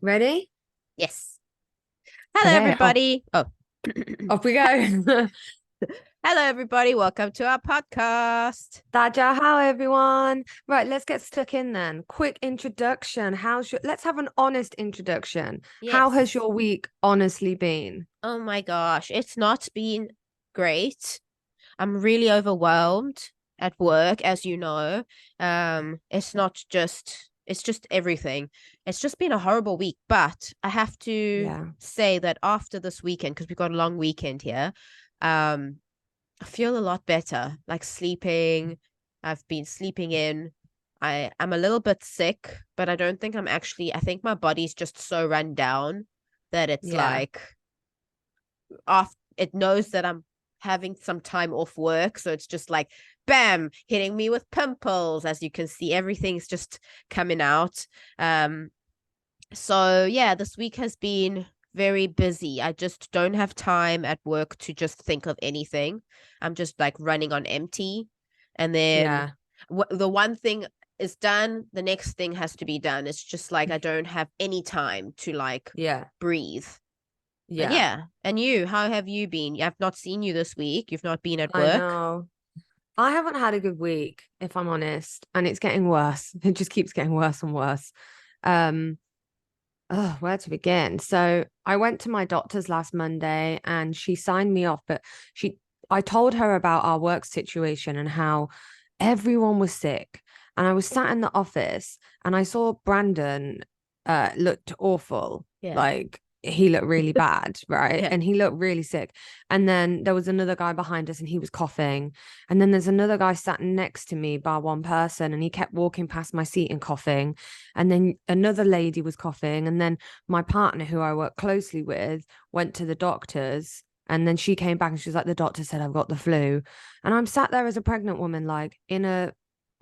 Ready? Yes. Hello, Okay, everybody. Oh, off we go. hello, everybody. Welcome to our podcast. Daja, how everyone? Right, let's get stuck in then. Quick introduction. Let's have an honest introduction. How has Yes. your week honestly been? Oh my gosh. It's not been great. I'm really overwhelmed at work, as you know. It's just everything. It's just been a horrible week. But I have to Yeah. say that after this weekend, because we've got a long weekend here, um, I feel a lot better, like sleeping. I've been sleeping in. I'm a little bit sick, but I don't think I think my body's just so run down that it's Yeah. like off it knows that I'm having some time off work, so it's just like bam, hitting me with pimples. As you can see, everything's just coming out. So yeah, this week has been very busy. I just don't have time at work to just think of anything. I'm just like running on empty. And then Yeah. the one thing is done, the next thing has to be done. It's just like I don't have any time to like Yeah. breathe. But Yeah. yeah, and you, how have you been? I've not seen you this week. You've not been at I work. know. I haven't had a good week, if I'm honest, and it's getting worse. It just keeps getting worse and worse. Um, oh, where to begin? So I went to my doctor's last Monday and she signed me off, but she I told her about our work situation and how everyone was sick. And I was sat in the office and I saw Brandon looked awful. Yeah. Like he looked really bad, right? Yeah. And he looked really sick. And then there was another guy behind us and he was coughing. And then there's another guy sat next to me by one person and he kept walking past my seat and coughing. And then another lady was coughing. And then my partner, who I work closely with, went to the doctor's. And then she came back and she was like, the doctor said I've got the flu. And I'm sat there as a pregnant woman, like in a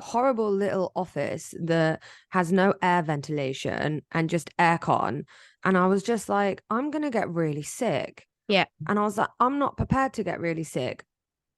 horrible little office that has no air ventilation and just aircon. And I was just like, I'm going to get really sick. Yeah. And I was like, I'm not prepared to get really sick.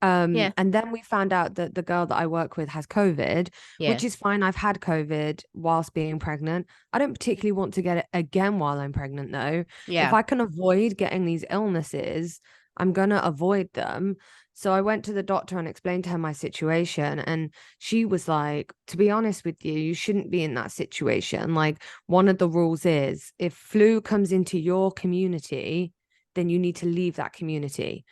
Yeah. And then we found out that the girl that I work with has COVID, Yeah. which is fine. I've had COVID whilst being pregnant. I don't particularly want to get it again while I'm pregnant, though. If Yeah. I can avoid getting these illnesses, I'm gonna avoid them. So I went to the doctor and explained to her my situation, and she was like, "To be honest with you, you shouldn't be in that situation. Like, one of the rules is if flu comes into your community, then you need to leave that community."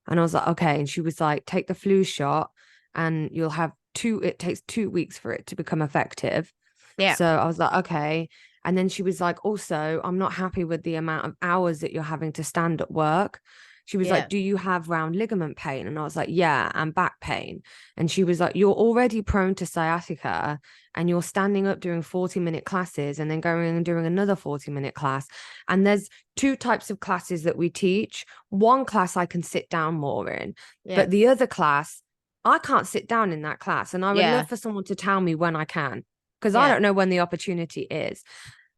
And I was like, okay. And she was like, take the flu shot and it takes 2 weeks for it to become effective. Yeah. So I was like, okay. And then she was like, also, I'm not happy with the amount of hours that you're having to stand at work. She was like, Yeah. do you have round ligament pain? And I was like, yeah, and back pain. And she was like, you're already prone to sciatica and you're standing up doing 40-minute classes and then going and doing another 40-minute class. And there's two types of classes that we teach. One class I can sit down more in, Yeah. but the other class, I can't sit down in that class. And I would Yeah. love for someone to tell me when I can, because I Yeah. don't know when the opportunity is.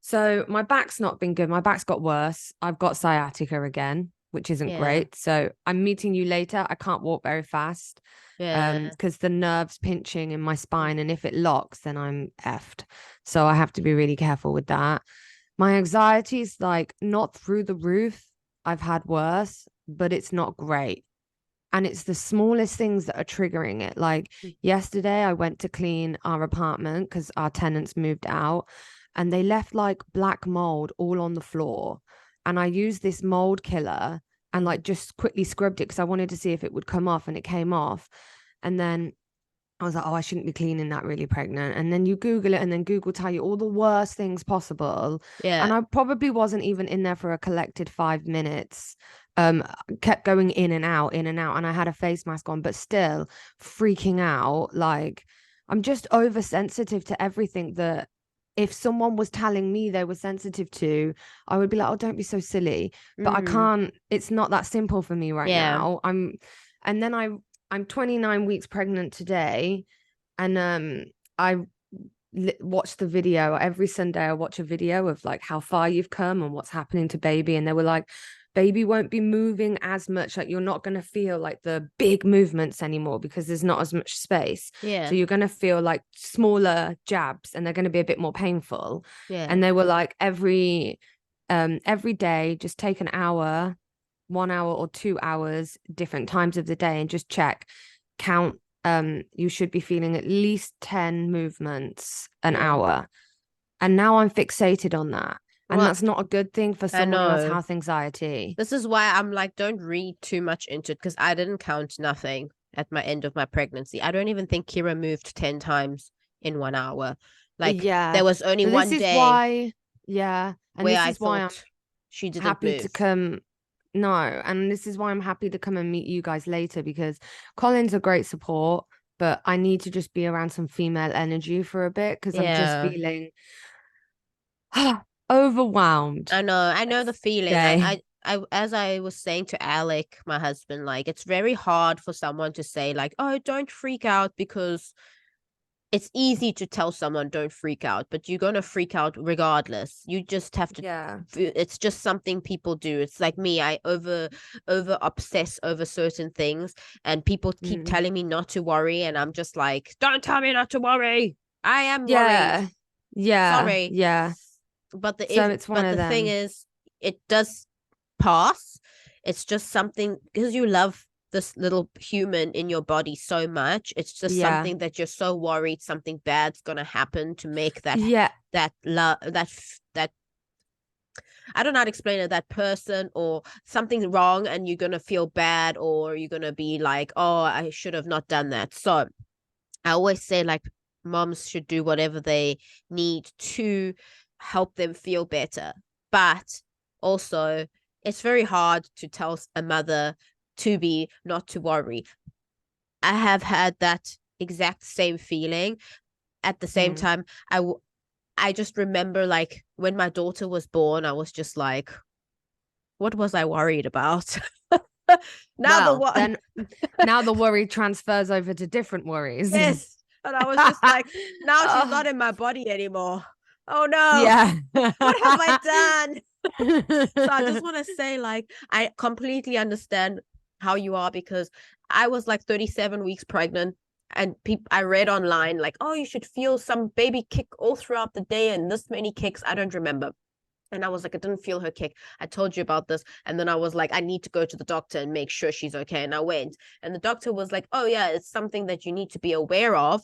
So my back's not been good. My back's got worse. I've got sciatica again, which isn't Yeah. great. So I'm meeting you later. I can't walk very fast Yeah. because the nerve's pinching in my spine. And if it locks, then I'm effed. So I have to be really careful with that. My anxiety is like not through the roof. I've had worse, but it's not great. And it's the smallest things that are triggering it. Like yesterday, I went to clean our apartment because our tenants moved out and they left like black mold all on the floor. And I used this mold killer and like just quickly scrubbed it because I wanted to see if it would come off, and it came off. And then I was like, oh, I shouldn't be cleaning that really pregnant. And then you Google it, and then Google tell you all the worst things possible. Yeah. And I probably wasn't even in there for a collected 5 minutes. Um, Kept going in and out, in and out. And I had a face mask on, but still freaking out. Like, I'm just oversensitive to everything that if someone was telling me they were sensitive to, I would be like, oh, don't be so silly. But I Mm. can't, it's not that simple for me right Yeah. now. And then I'm 29 weeks pregnant today, and I watch the video every Sunday. I watch a video of like how far you've come and what's happening to baby, and they were like, baby won't be moving as much, like you're not going to feel like the big movements anymore because there's not as much space, so Yeah. you're going to feel like smaller jabs and they're going to be a bit more painful. Yeah. And they were like, every every day, just take an hour, 1 hour or 2 hours, different times of the day, and just count. You should be feeling at least 10 movements an hour. And now I'm fixated on that. And that's not a good thing for someone who has house anxiety. This is why I'm like, don't read too much into it, because I didn't count nothing at my end of my pregnancy. I don't even think Kira moved 10 times in 1 hour. Like, there was only one day. And this is why she didn't happy move. to come. No, and this is why I'm happy to come and meet you guys later, because Colin's a great support, but I need to just be around some female energy for a bit, because I'm just feeling overwhelmed. I know the feeling. I as I was saying to Alec, my husband, like, it's very hard for someone to say like, oh, don't freak out, because it's easy to tell someone don't freak out, but you're gonna freak out regardless. You just have to. It's just something people do. It's like me. I over obsess over certain things, and people keep telling me not to worry, and I'm just like, don't tell me not to worry. I am worried. Sorry. But the thing is, it does pass. It's just something, because you love this little human in your body so much. It's just something that you're so worried something bad's gonna happen to make that that I don't know how to explain it, that person or something wrong, and you're gonna feel bad, or you're gonna be like, oh, I should have not done that. So I always say, like, moms should do whatever they need to help them feel better, but also it's very hard to tell a mother not to worry. I have had that exact same feeling. At the same time, I just remember, like, when my daughter was born, I was just like, what was I worried about? Now the worry transfers over to different worries. Yes. And I was just like, now she's not in my body anymore. Oh no. Yeah. What have I done? So I just want to say, like, I completely understand how you are, because I was like 37 weeks pregnant, and I read online like, oh, you should feel some baby kick all throughout the day and this many kicks. I don't remember. And I was like, I didn't feel her kick. I told you about this. And then I was like, I need to go to the doctor and make sure she's okay. And I went, and the doctor was like, oh yeah, it's something that you need to be aware of,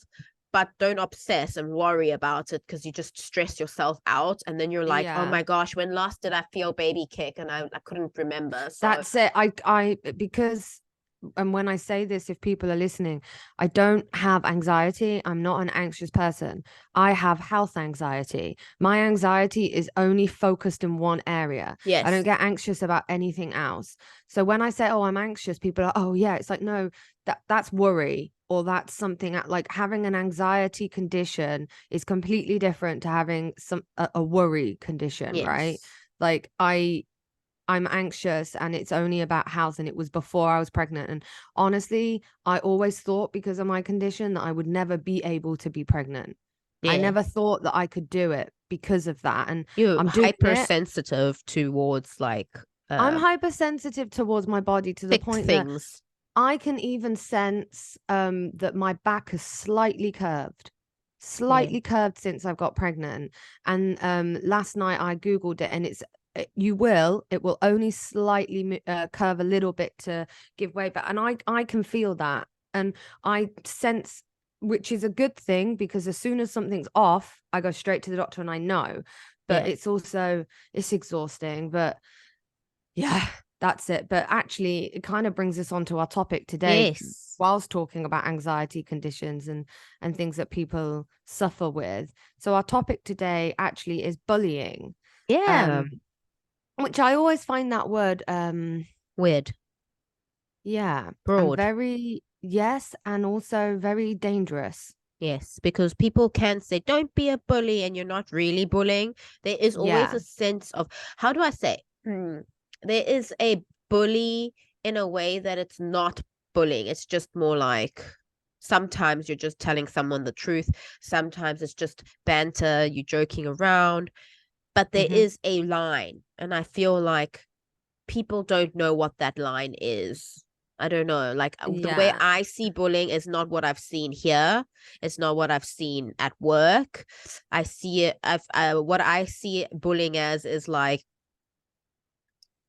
but don't obsess and worry about it, because you just stress yourself out. And then you're like, oh my gosh, when last did I feel baby kick? And I couldn't remember. So that's it. Because, and when I say this, if people are listening, I don't have anxiety. I'm not an anxious person. I have health anxiety. My anxiety is only focused in one area. Yes. I don't get anxious about anything else. So when I say, oh, I'm anxious, people are, oh yeah, it's like, no, that's worry, or that's something like having an anxiety condition is completely different to having a worry condition, right? Like I'm anxious and it's only about health, and it was before I was pregnant. And honestly, I always thought, because of my condition, that I would never be able to be pregnant. I never thought that I could do it because of that. And I'm hypersensitive towards, like, I'm hypersensitive towards my body, to the point that I can even sense that my back is slightly curved since I've got pregnant. And last night I Googled it, and it will only slightly curve a little bit to give way back. And I can feel that, and I sense, which is a good thing, because as soon as something's off, I go straight to the doctor and I know. But it's exhausting. But yeah, that's it. But actually, it kind of brings us on to our topic today, whilst talking about anxiety conditions and things that people suffer with. So our topic today actually is bullying. Which I always find that word weird. Yeah. Broad. And also very dangerous. Yes, because people can say, don't be a bully, and you're not really bullying. There is always a sense of, how do I say? There is a bully in a way that it's not bullying. It's just more like, sometimes you're just telling someone the truth. Sometimes it's just banter, you're joking around. But there is a line, and I feel like people don't know what that line is. I don't know. Like, the way I see bullying is not what I've seen here. It's not what I've seen at work. I see it. What I see bullying as is like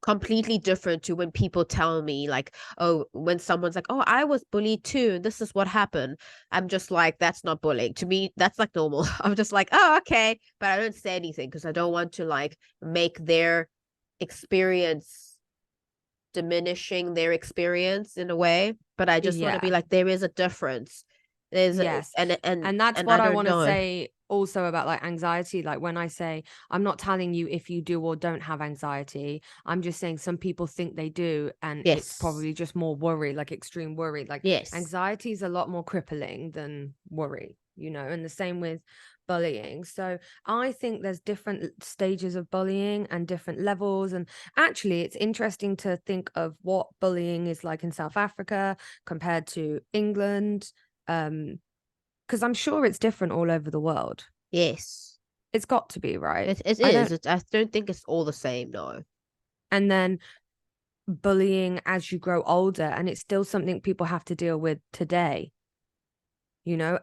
completely different to when people tell me like, oh, when someone's like, oh, I was bullied too, this is what happened. I'm just like, that's not bullying to me, that's like normal. I'm just like, oh, okay, but I don't say anything because I don't want to like make their experience diminishing their experience in a way, but I just want to be Yeah. like, there is a difference. There's Yes. and That's and what I I don't want to know. say also about like anxiety. Like when I say I'm not telling you if you do or don't have anxiety, I'm just saying some people think they do, and it's Yes. probably just more worry, like extreme worry. Like Yes. anxiety is a lot more crippling than worry, and the same with bullying. So I think there's different stages of bullying and different levels. And actually, it's interesting to think of what bullying is like in South Africa compared to England, because I'm sure it's different all over the world. Yes. It's got to be, right? It I is. don't. I don't think it's all the same, no. And then bullying as you grow older, and it's still something people have to deal with today,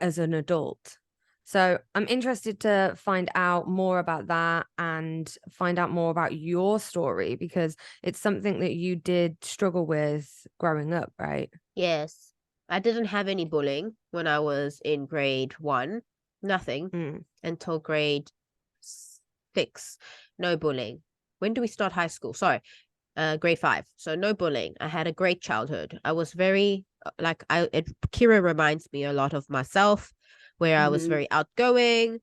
as an adult. So I'm interested to find out more about that and find out more about your story, because it's something that you did struggle with growing up, right? Yes. I didn't have any bullying when I was in grade 1. Nothing Mm. until grade 6. No bullying. When do we start high school? Sorry, grade 5. So no bullying. I had a great childhood. I was very Kira reminds me a lot of myself, where I was Mm. very outgoing.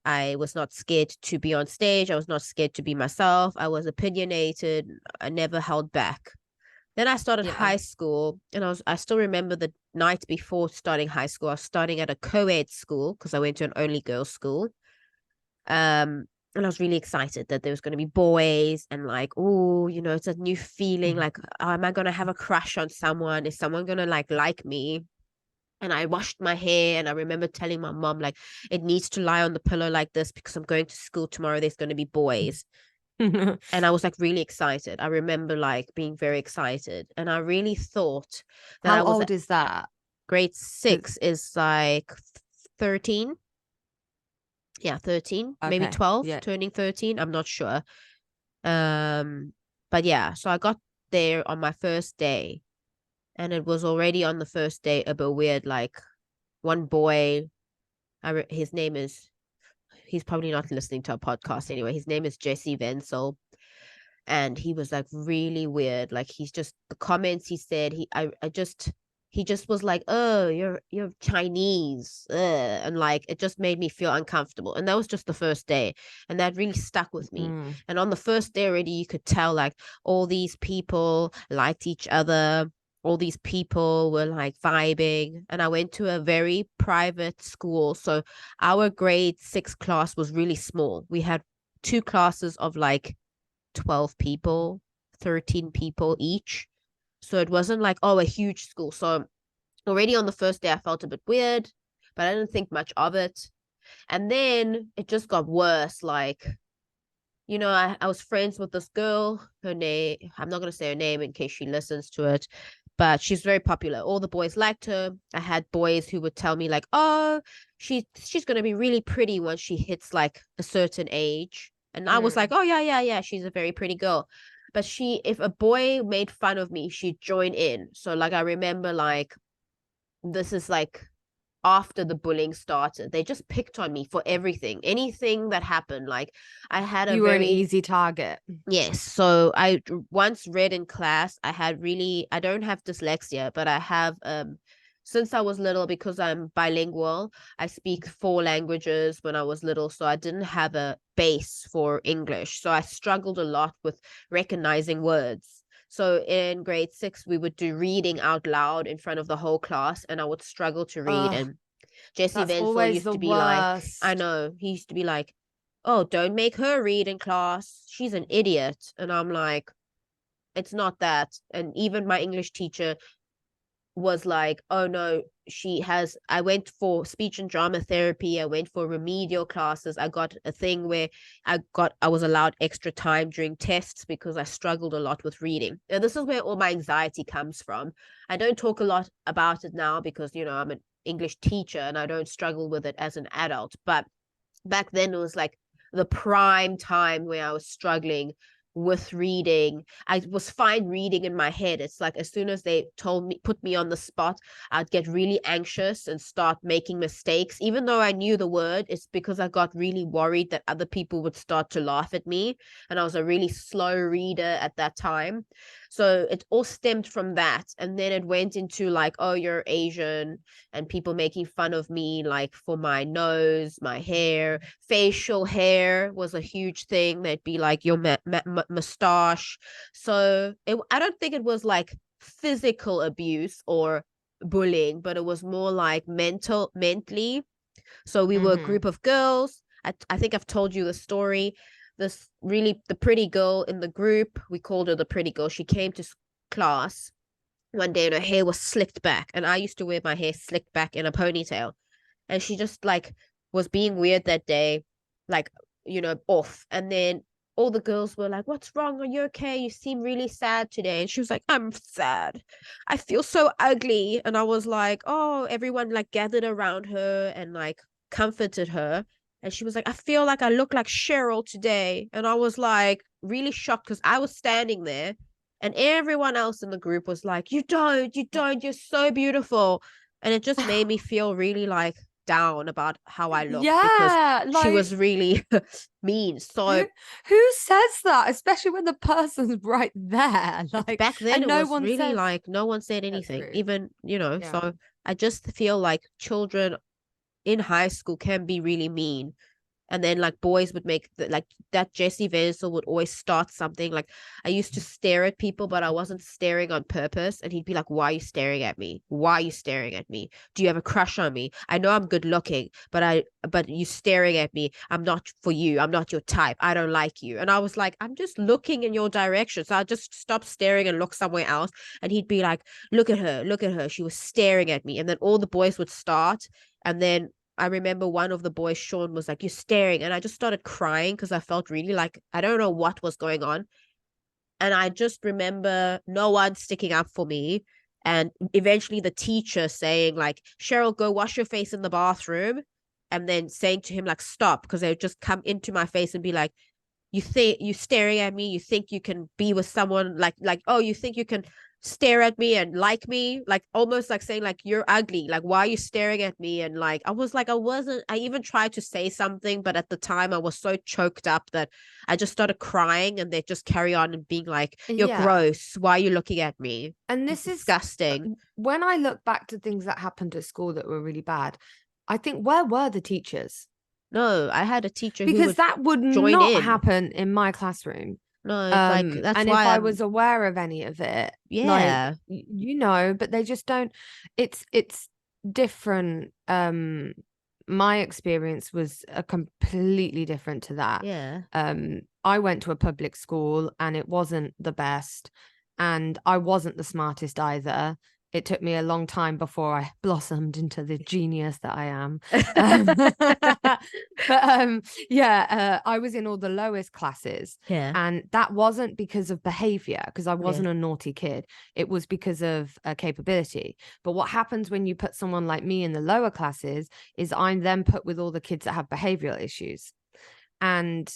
I was not scared to be on stage. I was not scared to be myself. I was opinionated. I never held back. Then I started Yeah. high school, and I still remember the night before starting high school. I was starting at a co-ed school because I went to an only girls school. And I was really excited that there was going to be boys, and like, oh, it's a new feeling. Like, oh, am I going to have a crush on someone? Is someone going to like me? And I washed my hair, and I remember telling my mom, like, it needs to lie on the pillow like this because I'm going to school tomorrow. There's going to be boys. And I was like really excited. I remember like being very excited. And I really thought that I How was at old is that? grade 'Cause- 6 is like 13. Yeah, 13, maybe Okay. 12, Yeah. turning 13. I'm not sure. But yeah, so I got there on my first day, and it was already on the first day a bit weird. Like one boy, his name is, he's probably not listening to a podcast anyway. His name is Jesse Venzel, and he was like really weird. Like he's just the comments he said. He just was like, oh, you're Chinese, and like it just made me feel uncomfortable. And that was just the first day, and that really stuck with me. Mm. And on the first day already, you could tell like all these people liked each other. All these people were like vibing, and I went to a very private school, so our grade 6 class was really small. We had 2 classes of like 12 people, 13 people each. So it wasn't like, oh, a huge school. So already on the first day, I felt a bit weird, but I didn't think much of it. And then it just got worse. Like, I was friends with this girl. Her name, I'm not going to say her name in case she listens to it, but she's very popular. All the boys liked her. I had boys who would tell me, like, oh, she's going to be really pretty once she hits like a certain age. And I was like, oh, yeah, yeah, yeah, she's a very pretty girl. But if a boy made fun of me, she'd join in. So, like, I remember, like, this is like after the bullying started. They just picked on me for everything, anything that happened. Like, I had a You were an very, easy target. yes. So I once read in class, I don't have dyslexia, but I have, since I was little, because I'm bilingual, I speak 4 languages when I was little. So I didn't have a base for English. So I struggled a lot with recognizing words. So in grade 6, we would do reading out loud in front of the whole class, and I would struggle to read. Ugh, And Jesse that's Venzel always used the to be like, I worst. know, he used to be like, oh, don't make her read in class. She's an idiot. And I'm like, it's not that. And even my English teacher was like, oh no, I went for speech and drama therapy. I went for remedial classes. I got a thing where I was allowed extra time during tests because I struggled a lot with reading. And this is where all my anxiety comes from. I don't talk a lot about it now because, I'm an English teacher and I don't struggle with it as an adult. But back then it was like the prime time where I was struggling with reading. I was fine reading in my head. It's like as soon as they put me on the spot, I'd get really anxious and start making mistakes. Even though I knew the word, it's because I got really worried that other people would start to laugh at me. And I was a really slow reader at that time. So it all stemmed from that. And then it went into like, oh, you're Asian, and people making fun of me like for my nose, my hair. Facial hair was a huge thing. They'd be like your mustache. So I don't think it was like physical abuse or bullying, but it was more like mentally. So we were a Mm-hmm. group of girls. I think I've told you the story. The pretty girl in the group, we called her the pretty girl. She came to class one day and her hair was slicked back. And I used to wear my hair slicked back in a ponytail. And she just like was being weird that day, like, off. And then all the girls were like, "What's wrong? Are you okay? You seem really sad today." And she was like, "I'm sad. I feel so ugly." And I was like, "Oh," everyone like gathered around her and like comforted her. And she was like, "I feel like I look like Cheryl today." And I was like really shocked because I was standing there and everyone else in the group was like, you don't, you're so beautiful." And it just made me feel really like down about how I looked because Yeah, she like was really mean. So who says that? Especially when the person's right there. Like, back then and it no was one really says like no one said that's anything, rude. even, Yeah. so I just feel like children in high school can be really mean. And then like boys would make like that Jesse Venzel would always start something like I used to stare at people, but I wasn't staring on purpose. And he'd be like, "Why are you staring at me? Why are you staring at me? Do you have a crush on me? I know I'm good looking, but you staring at me. I'm not for you. I'm not your type. I don't like you." And I was like, "I'm just looking in your direction." So I just stopped staring and look somewhere else. And he'd be like, "Look at her, look at her. She was staring at me." And then all the boys would start. And then I remember one of the boys, Sean, was like, "You're staring." And I just started crying because I felt really like, I don't know what was going on. And I just remember no one sticking up for me. And eventually the teacher saying, like, "Cheryl, go wash your face in the bathroom." And then saying to him, like, "Stop," because they would just come into my face and be like, "You think you staring at me? You think you can be with someone oh, you think you can stare at me and like me?" Like almost like saying like, "You're ugly. Like, why are you staring at me?" And like I was like, I even tried to say something, but at the time I was so choked up that I just started crying, and they just carry on and being like, "You're Yeah. gross. Why are you looking at me? And You're this is disgusting." when I look back to things that happened at school that were really bad, I think, where were the teachers? No, I had a teacher who Because would that would join not in. happen in my classroom. No, like that's And if why I I'm was aware of any of it, like yeah. but they just don't. It's different. My experience was a completely different to that. Yeah. I went to a public school and it wasn't the best, and I wasn't the smartest either. It took me a long time before I blossomed into the genius that I am. But yeah, I was in all the lowest classes, Yeah. and that wasn't because of behavior, because I Yeah. wasn't a naughty kid. It was because of capability. But what happens when you put someone like me in the lower classes is I'm then put with all the kids that have behavioral issues. And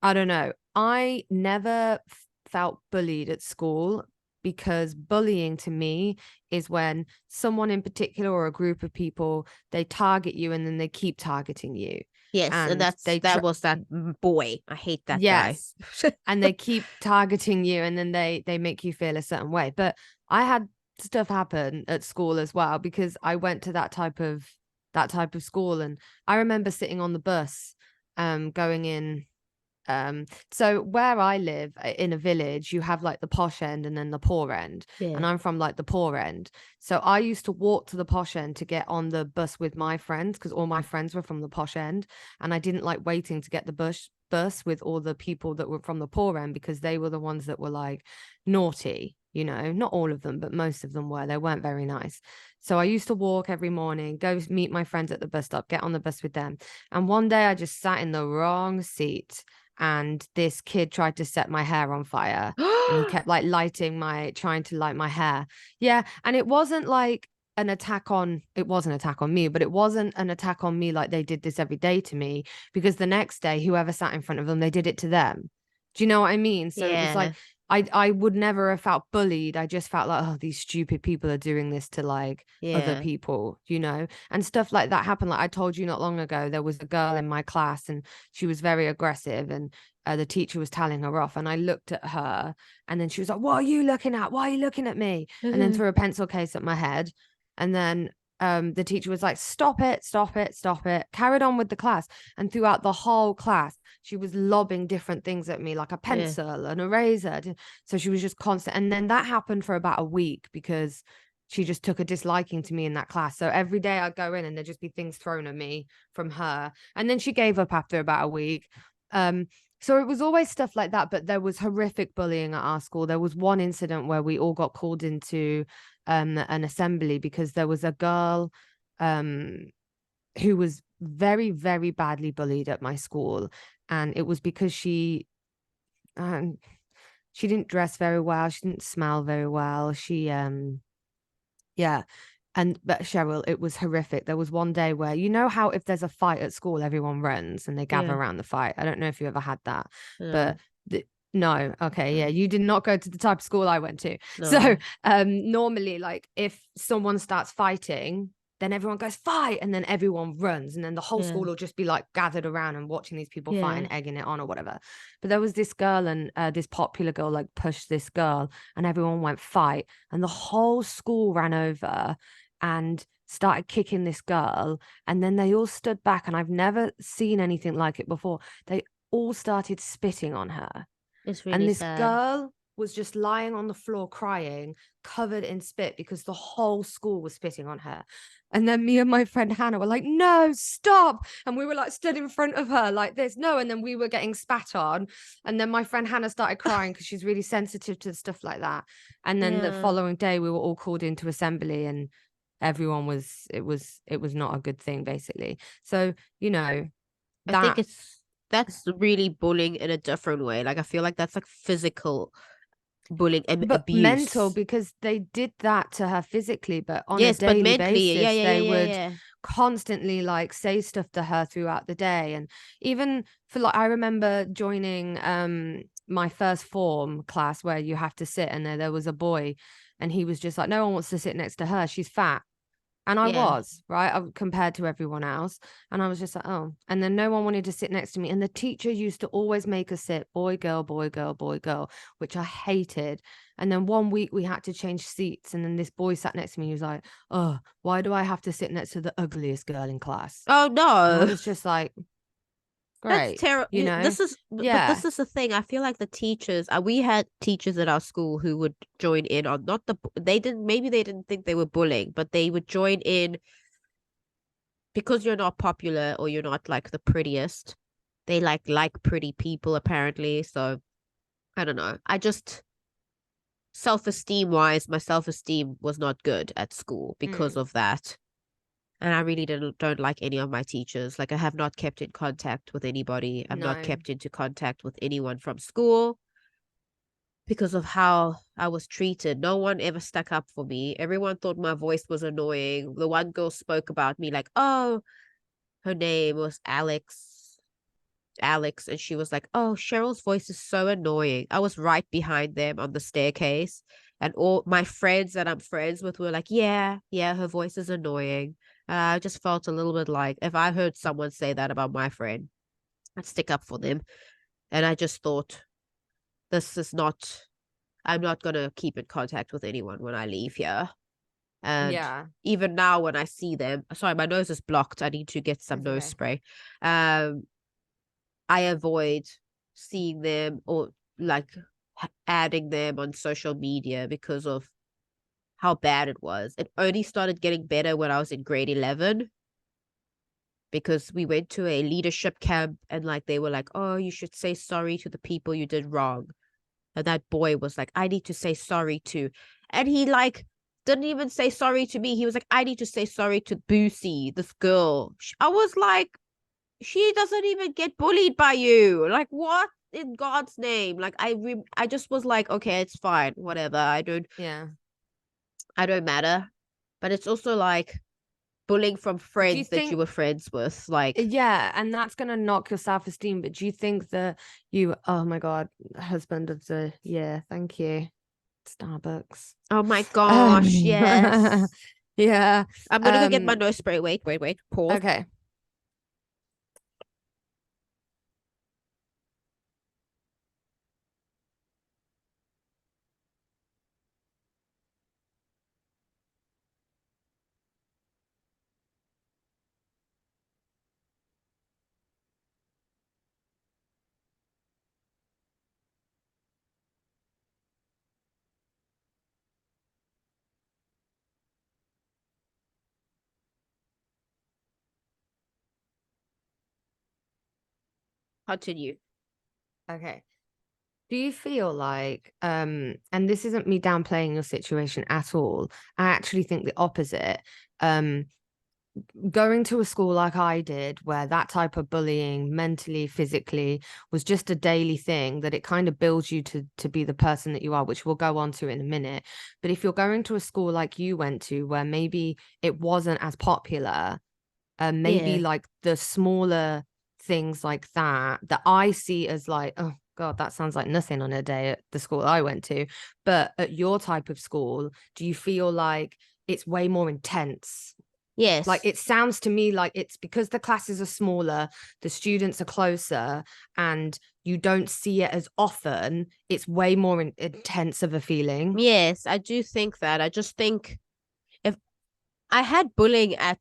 I don't know, I never felt bullied at school, because bullying to me is when someone in particular or a group of people, they target you and then they keep targeting you, Yes, and and that was that boy. I hate that guy. yes, and they keep targeting you, and then they make you feel a certain way. But I had stuff happen at school as well, because I went to that type of school. And I remember sitting on the bus going in. So where I live, in a village, you have like the posh end and then the poor end. Yeah. And I'm from like the poor end. So I used to walk to the posh end to get on the bus with my friends, because all my friends were from the posh end. And I didn't like waiting to get the bus with all the people that were from the poor end, because they were the ones that were like naughty. Not all of them, but most of them were. They weren't very nice. So I used to walk every morning, go meet my friends at the bus stop, get on the bus with them. And one day I just sat in the wrong seat, and this kid tried to set my hair on fire, and he kept like trying to light my hair. Yeah. And it wasn't like it was an attack on me, but it wasn't an attack on me like they did this every day to me, because the next day, whoever sat in front of them, they did it to them. Do you know what I mean? So it was Yeah. like I would never have felt bullied. I just felt like, oh, these stupid people are doing this to like other Yeah. people, you know, and stuff like that happened. Like I told you not long ago, there was a girl in my class and she was very aggressive, and the teacher was telling her off. And I looked at her, and then she was like, "What are you looking at? Why are you looking at me?" And then threw a pencil case at my head. And then the teacher was like, "Stop it, stop it, stop it." Carried on with the class. And throughout the whole class, she was lobbing different things at me, like a Yeah. pencil, an eraser. So she was just constant. And then that happened for about a week because she just took a disliking to me in that class. So every day I'd go in and there'd just be things thrown at me from her. And then she gave up after about a week. So it was always stuff like that, but there was horrific bullying at our school. There was one incident where we all got called into an assembly because there was a girl who was very, very badly bullied at my school. And it was because she didn't dress very well. She didn't smell very well. Yeah. But Cheryl, it was horrific. There was one day where, you know how if there's a fight at school, everyone runs and they gather Yeah. around the fight. I don't know if you ever had that, No. but no. Okay. Yeah. You did not go to the type of school I went to. So No. normally, like if someone starts fighting, then everyone goes fight, and then everyone runs, and then the whole Yeah. school will just be like gathered around and watching these people fight Yeah. and egging it on or whatever. But there was this girl, and this popular girl like pushed this girl, and everyone went fight, and the whole school ran over and started kicking this girl. And then they all stood back, and I've never seen anything like it before. They all started spitting on her. It's And really this sad. girl was just lying on the floor crying, covered in spit because the whole school was spitting on her. And then me and my friend Hannah were like, "No, stop." And we were like stood in front of her like this. No. And then we were getting spat on. And then my friend Hannah started crying because she's really sensitive to stuff like that. And then the Yeah. following day we were all called into assembly, and everyone was it was not a good thing, basically. So, you know, I think that that's really bullying in a different way. Like I feel like that's like physical bullying and but mental, abuse. because they did that to her physically, but on a Yes, but daily mentally, yeah, basis yeah, they yeah, yeah, would yeah. constantly like say stuff to her throughout the day. And even for like, I remember joining my first form class where you have to sit, and there was a boy, and he was just like, no one wants to sit next to her, she's fat. And I Yeah. was, right, compared to everyone else. And I was just like, oh. And then no one wanted to sit next to me. And the teacher used to always make us sit boy, girl, boy, girl, boy, girl, which I hated. And then one week we had to change seats. And then this boy sat next to me. He was like, oh, why do I have to sit next to the ugliest girl in class? Oh And I no. was just like, That's great, terrible. you know? But Yeah. this is the thing. I feel like the teachers, we had teachers at our school who would join in on not maybe they didn't think they were bullying, but they would join in because you're not popular or you're not like the prettiest. They like pretty people apparently. So I don't know. I just self-esteem wise, my self-esteem was not good at school because Mm, of that. And I really don't like any of my teachers. Like I have not kept in contact with anybody. I'm not no. kept into contact with anyone from school because of how I was treated. No one ever stuck up for me. Everyone thought my voice was annoying. The one girl spoke about me like, oh, her name was Alex, and she was like, oh, Cheryl's voice is so annoying. I was right behind them on the staircase, and all my friends that I'm friends with were like, yeah, her voice is annoying. I just felt a little bit like if I heard someone say that about my friend, I'd stick up for them. And I just thought, I'm not going to keep in contact with anyone when I leave here. And Yeah. even now when I see them, sorry, my nose is blocked. I need to get some It's nose okay. spray. I avoid seeing them or like adding them on social media because of how bad it was. It only started getting better when I was in grade 11 because we went to a leadership camp and like they were like, oh, you should say sorry to the people you did wrong. And that boy was like, I need to say sorry to. And he like didn't even say sorry to me. He was like, I need to say sorry to Boosie, this girl. I was like, she doesn't even get bullied by you. Like, what in God's name? Like, I just was like, okay, it's fine, whatever. Yeah. I don't matter. But it's also like, bullying from Do you friends that you think were friends with. Like, yeah, and that's gonna knock your self-esteem. But do you think that you, oh my God, husband of the year, thank you, Starbucks. oh my gosh, yes. Yeah. I'm gonna go get my nose spray. Wait, wait, wait. Pause. Okay. Continue. Okay. Do you feel like, and this isn't me downplaying your situation at all. I actually think the opposite. Um, Going to a school like I did, where that type of bullying, mentally, physically, was just a daily thing, that it kind of builds you to be the person that you are, which we'll go on to in a minute. But if you're going to a school like you went to, where maybe it wasn't as popular, maybe Yeah. like the smaller things like that I see as like, oh God, that sounds like nothing on a day at the school I went to. But at your type of school, do you feel like it's way more intense? Like Yes. it sounds to me like it's because the classes are smaller, the students are closer, and you don't see it as often. It's way more intense of a feeling. Yes, I do think that. I just think if I had bullying at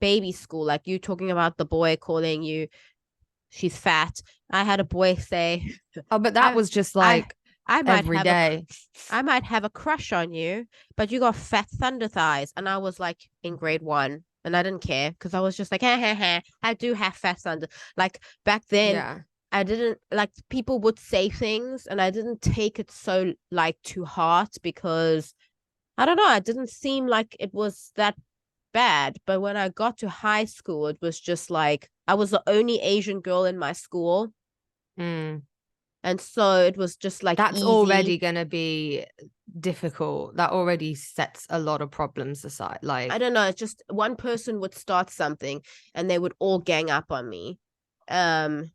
baby school, like you talking about the boy calling you she's fat. I had a boy say, Oh, but that I was just I like I might every have a day. I might have a crush on you, but you got fat thunder thighs. And I was like in grade 1 and I didn't care because I was just like, I do have fat thunder. Like back then, Yeah. I didn't like people would say things and I didn't take it so like to heart because I don't know, it didn't seem like it was that bad. But when I got to high school, it was just like I was the only Asian girl in my school. Mm. And so it was just like That's easy. already going to be difficult. That already sets a lot of problems aside. I Like, don't know, it's just one person would start something and they would all gang up on me. Um,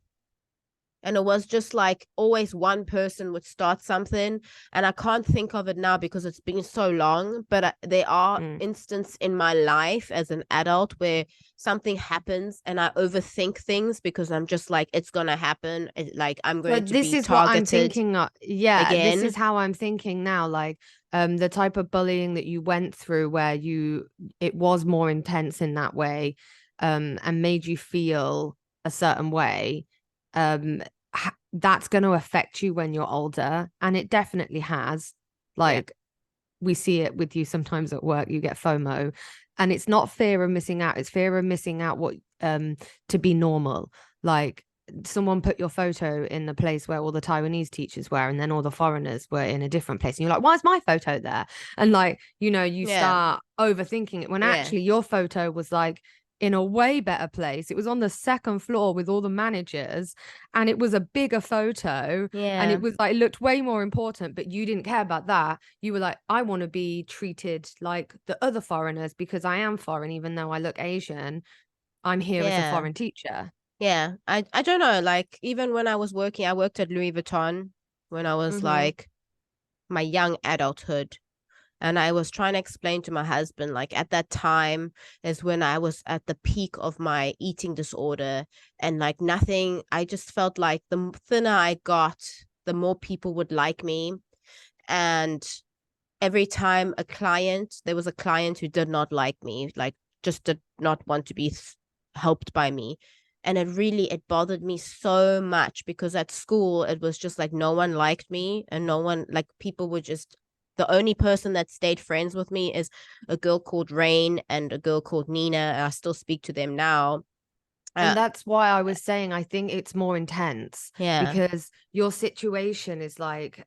and it was just like always one person would start something, and I can't think of it now because it's been so long, but there are mm. instances in my life as an adult where something happens and I overthink things because I'm just like it's gonna happen, like I'm going But to this be is what I'm targeted thinking. Yeah, this is again. how I'm thinking now. Like, the type of bullying that you went through, where it was more intense in that way, and made you feel a certain way. Um, that's going to affect you when you're older, and it definitely has. Yeah. Like, we see it with you sometimes at work. You get FOMO, and it's not fear of missing out. It's fear of missing out what to be normal. Like, someone put your photo in the place where all the Taiwanese teachers were, and then all the foreigners were in a different place, and you're like, why is my photo there? And like, you Yeah. start overthinking it when Yeah. actually your photo was like in a way better place. It was on the second floor with all the managers, and it was a bigger photo, and Yeah. it was like, it looked way more important, but you didn't care about that. You were like, I want to be treated like the other foreigners because I am foreign, even though I look Asian. I'm here as a Yeah. foreign teacher. Yeah. I don't know, like even when I was working, I worked at Louis Vuitton when I was Mm-hmm. like my young adulthood. And I was trying to explain to my husband, like at that time is when I was at the peak of my eating disorder. And like nothing, I just felt like the thinner I got, the more people would like me. And every time there was a client who did not like me, like just did not want to be helped by me. And it bothered me so much because at school, it was just like no one liked me and no one, like people were just, the only person that stayed friends with me is a girl called Rain and a girl called Nina. And I still speak to them now. And Uh, that's why I was saying I think it's more intense, yeah. because your situation is like,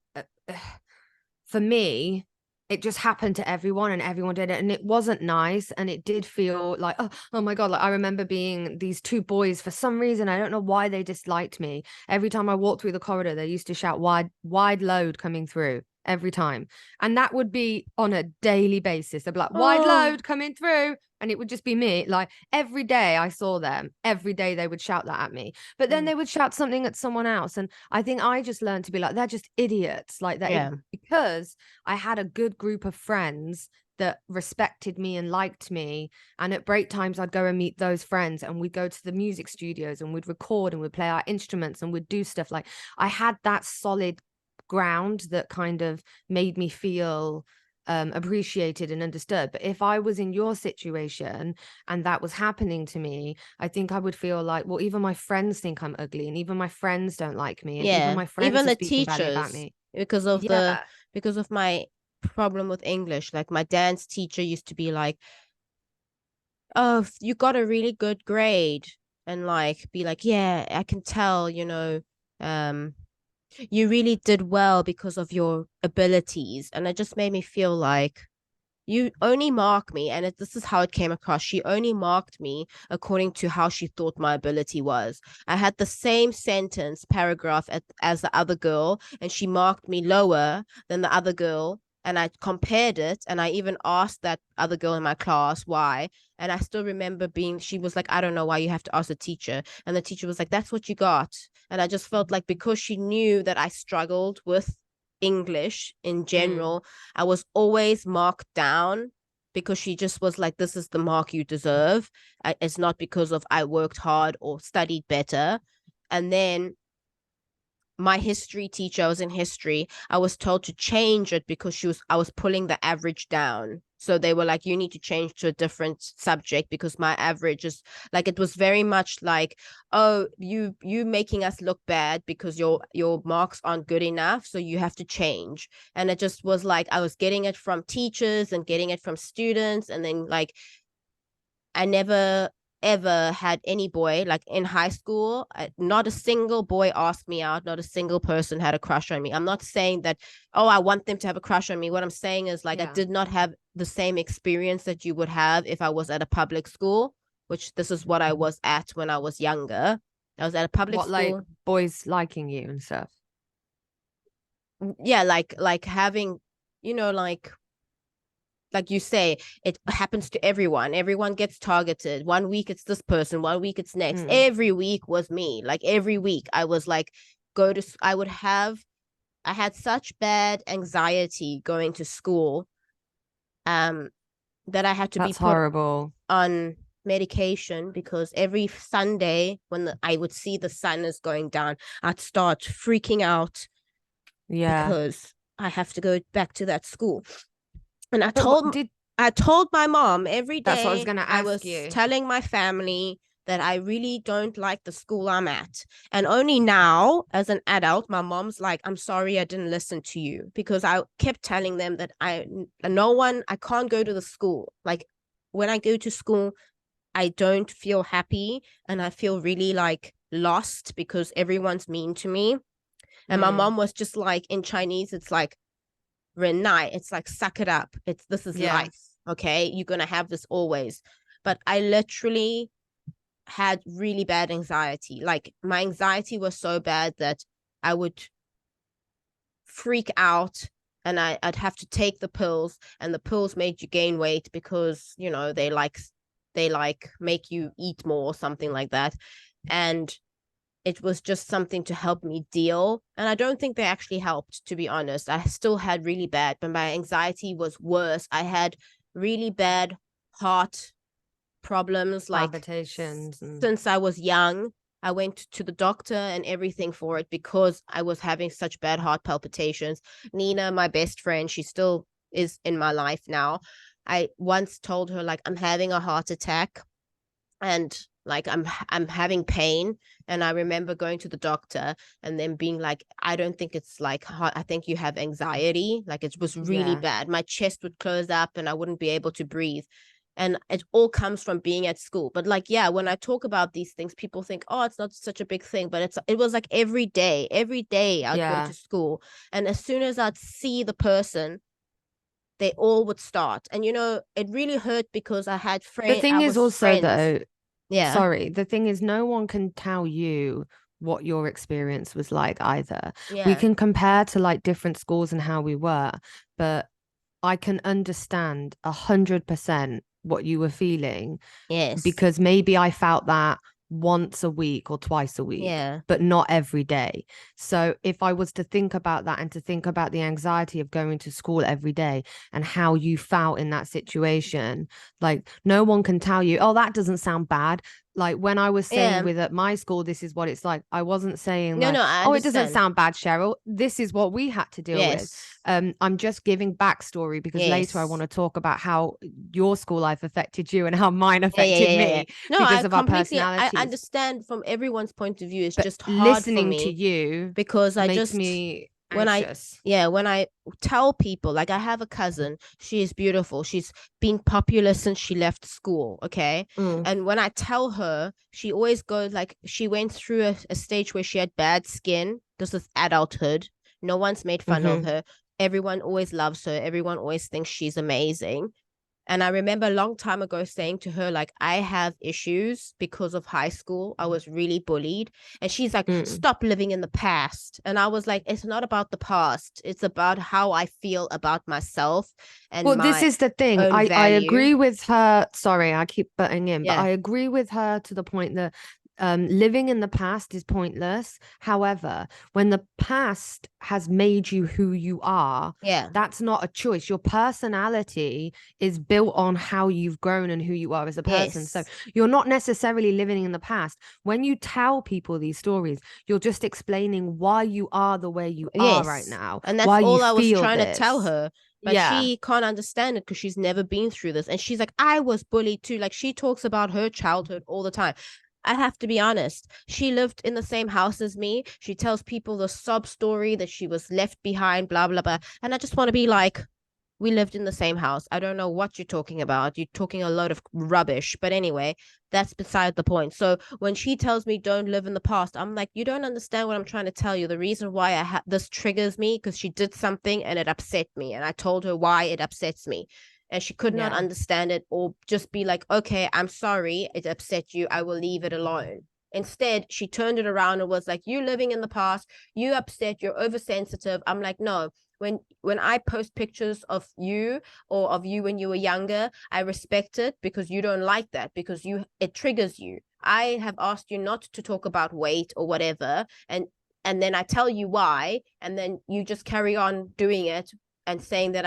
for me, it just happened to everyone and everyone did it. And it wasn't nice. And it did feel like, oh my God. Like, I remember being these two boys, for some reason, I don't know why they disliked me. Every time I walked through the corridor, they used to shout wide load coming through every time. And that would be on a daily basis. They'd be like, wide load coming through. And it would just be me. Like every day I saw them, every day they would shout that at me. But then they would shout something at someone else. And I think I just learned to be like, they're just idiots. Like that, Yeah. because I had a good group of friends that respected me and liked me. And at break times, I'd go and meet those friends, and we'd go to the music studios and we'd record and we'd play our instruments and we'd do stuff. Like I had that solid ground that kind of made me feel appreciated and understood. But if I was in your situation and that was happening to me, I think I would feel like, well, even my friends think I'm ugly, and even my friends don't like me, and even my friends even are the speaking badly about teachers, me. because of Yeah. because of my problem with English. Like my dance teacher used to be like, oh, you got a really good grade, and like be like, yeah, I can tell, you really did well because of your abilities. And it just made me feel like you only mark me, and this is how it came across. She only marked me according to how she thought my ability was. I had the same sentence paragraph as the other girl, and she marked me lower than the other girl. And I compared it, and I even asked that other girl in my class why. And I still remember she was like, I don't know why, you have to ask the teacher. And the teacher was like, that's what you got. And I just felt like because she knew that I struggled with English in general, I was always marked down, because she just was like, this is the mark you deserve. It's not because of I worked hard or studied better. And then my history teacher, I was in history, I was told to change it because I was pulling the average down. So they were like, you need to change to a different subject because my average is like, it was very much like, oh, you making us look bad because your marks aren't good enough, so you have to change. And it just was like, I was getting it from teachers and getting it from students. And then like, I never ever had any boy, like in high school, not a single boy asked me out, not a single person had a crush on me. I'm not saying that, oh, I want them to have a crush on me. What I'm saying is like, I did not have the same experience that you would have if I was at a public school, which this is what I was at when I was younger. I was at a public school. Like boys liking you and stuff? Yeah, like having, like you say, it happens to everyone. Everyone gets targeted. 1 week it's this person, 1 week it's next. Every week was me. Like every week I was like, I had such bad anxiety going to school that I had to be put horrible on medication, because every Sunday when I would see the sun is going down, I'd start freaking out. Because I have to go back to that school. And I told my mom every day. That's what I was going to ask you. I was telling my family that I really don't like the school I'm at. And only now, as an adult, my mom's like, I'm sorry I didn't listen to you, because I kept telling them that I can't go to the school. Like when I go to school, I don't feel happy, and I feel really like lost because everyone's mean to me. And my mom was just like, in Chinese, it's like, Renai, it's like, suck it up. This is life. Okay. You're going to have this always. But I literally had really bad anxiety. Like my anxiety was so bad that I would freak out, and I'd have to take the pills, and the pills made you gain weight because, they make you eat more or something like that. And it was just something to help me deal. And I don't think they actually helped, to be honest. I still had really bad, but my anxiety was worse. I had really bad heart problems, like palpitations. Since I was young, I went to the doctor and everything for it because I was having such bad heart palpitations. Nina, my best friend, she still is in my life now. I once told her, like, I'm having a heart attack, and like I'm having pain. And I remember going to the doctor and then being like, I don't think it's like heart, I think you have anxiety. Like it was really bad. My chest would close up and I wouldn't be able to breathe. And it all comes from being at school. But like, yeah, when I talk about these things, people think, oh, it's not such a big thing. But it was like every day I'd go to school. And as soon as I'd see the person, they all would start. And, it really hurt because I had friends. The thing is also, though, yeah. Sorry, the thing is, no one can tell you what your experience was like either. We Yeah. can compare to like different schools and how we were, but I can understand 100% what you were feeling, Yes. because maybe I felt that once a week or twice a week, Yeah. but not every day. So if I was to think about that and to think about the anxiety of going to school every day and how you felt in that situation, like no one can tell you, oh, that doesn't sound bad. Like when I was saying Yeah. with at my school, this is what it's like. I wasn't saying No, like, no, I oh, it doesn't understand. sound bad, Cheryl. This is what we had to deal with. Yes. I'm just giving backstory because later I want Yes. to talk about how your school life affected you and how mine Yeah, yeah, affected yeah, yeah, yeah. me No, because I of our completely I personalities. understand from everyone's point of view. It's But just hard for listening to me you because I makes just me when I anxious. yeah, when I tell people, like I have a cousin, she is beautiful. She's been popular since she left school, okay? Mm. And when I tell her, she always goes like she went through a stage where she had bad skin. This is adulthood. No one's made fun of Mm-hmm. her. Everyone always loves her. Everyone always thinks she's amazing. And I remember a long time ago saying to her, like, I have issues because of high school. I was really bullied. And she's like, Mm. stop living in the past. And I was like, it's not about the past. It's about how I feel about myself and Well, this my is the thing. own I value. agree with her. Sorry, I keep butting in, but Yeah. I agree with her to the point that living in the past is pointless. However, when the past has made you who you are, Yeah. that's not a choice. Your personality is built on how you've grown and who you are as a person. So Yes. you're not necessarily living in the past. When you tell people these stories, you're just explaining why you are the way you are right Yes. now, And that's why you all I was feel trying to tell this. her. But Yeah. she can't understand it because she's never been through this. And she's like, I was bullied too. Like she talks about her childhood all the time. I have to be honest. She lived in the same house as me. She tells people the sob story that she was left behind, blah, blah, blah. And I just want to be like, we lived in the same house. I don't know what you're talking about. You're talking a lot of rubbish. But anyway, that's beside the point. So when she tells me don't live in the past, I'm like, you don't understand what I'm trying to tell you. The reason why this triggers me because she did something and it upset me. And I told her why it upsets me. And she could not Yeah. understand it or just be like, okay, I'm sorry. It upset you. I will leave it alone. Instead, she turned it around and was like, you living in the past, you upset, you're oversensitive. I'm like, no, when I post pictures of you or of you when you were younger, I respect it because you don't like that because it triggers you. I have asked you not to talk about weight or whatever, and then I tell you why, and then you just carry on doing it and saying that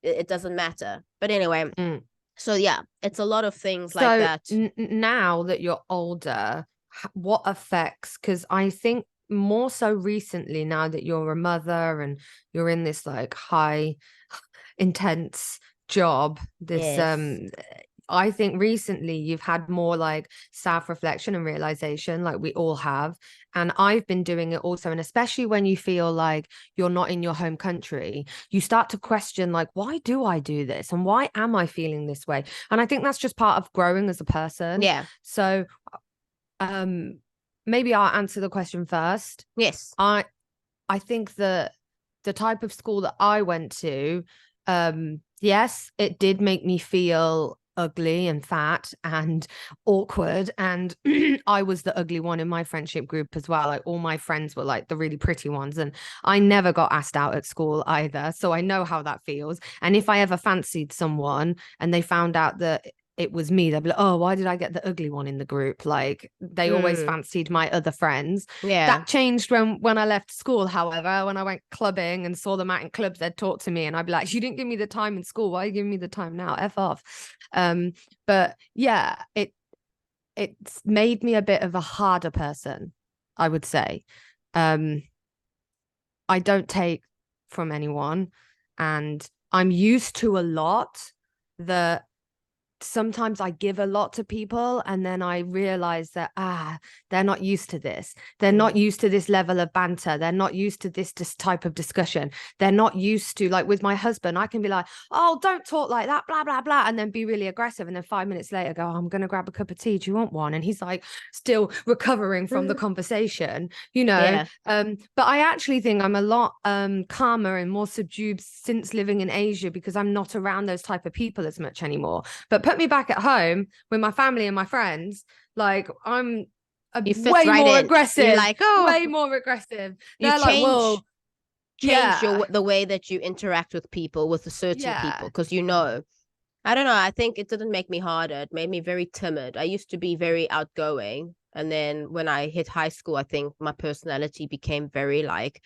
it doesn't matter. But anyway, Mm. so yeah, it's a lot of things like So that. now that you're older, what affects? Because I think more so recently, now that you're a mother and you're in this like high intense job, this Yes. I think recently you've had more like self-reflection and realization, like we all have. And I've been doing it also. And especially when you feel like you're not in your home country, you start to question, like, why do I do this? And why am I feeling this way? And I think that's just part of growing as a person. Yeah. So um maybe I'll answer the question first. Yes. I think that the type of school that I went to, yes, it did make me feel ugly and fat and awkward. And I was the ugly one in my friendship group as well. Like all my friends were like the really pretty ones. And I never got asked out at school either. So I know how that feels. And if I ever fancied someone and they found out that it was me, they'd be like, oh, why did I get the ugly one in the group? Like they always fancied my other friends. Yeah. That changed when I left school. However, when I went clubbing and saw them out in clubs, they'd talk to me and I'd be like, you didn't give me the time in school, why are you giving me the time now? F off. But yeah, it's made me a bit of a harder person, I would say. I don't take from anyone, and I'm used to a lot that sometimes I give a lot to people and then I realize that they're not used to this. They're not used to this level of banter. They're not used to this type of discussion. They're not used to, like with my husband, I can be like, oh, don't talk like that, blah, blah, blah, and then be really aggressive. And then 5 minutes later go, oh, I'm going to grab a cup of tea. Do you want one? And he's like still recovering from the conversation, you know? Yeah. But I actually think I'm a lot calmer and more subdued since living in Asia because I'm not around those type of people as much anymore. But put me back at home with my family and my friends, like I'm You fit way right more in. aggressive. You're like, way more aggressive. you They're like, well, change yeah, the way that you interact with people, with the certain people, yeah. because I don't know, I think it didn't make me harder. It made me very timid. I used to be very outgoing, and then when I hit high school, I think my personality became very like,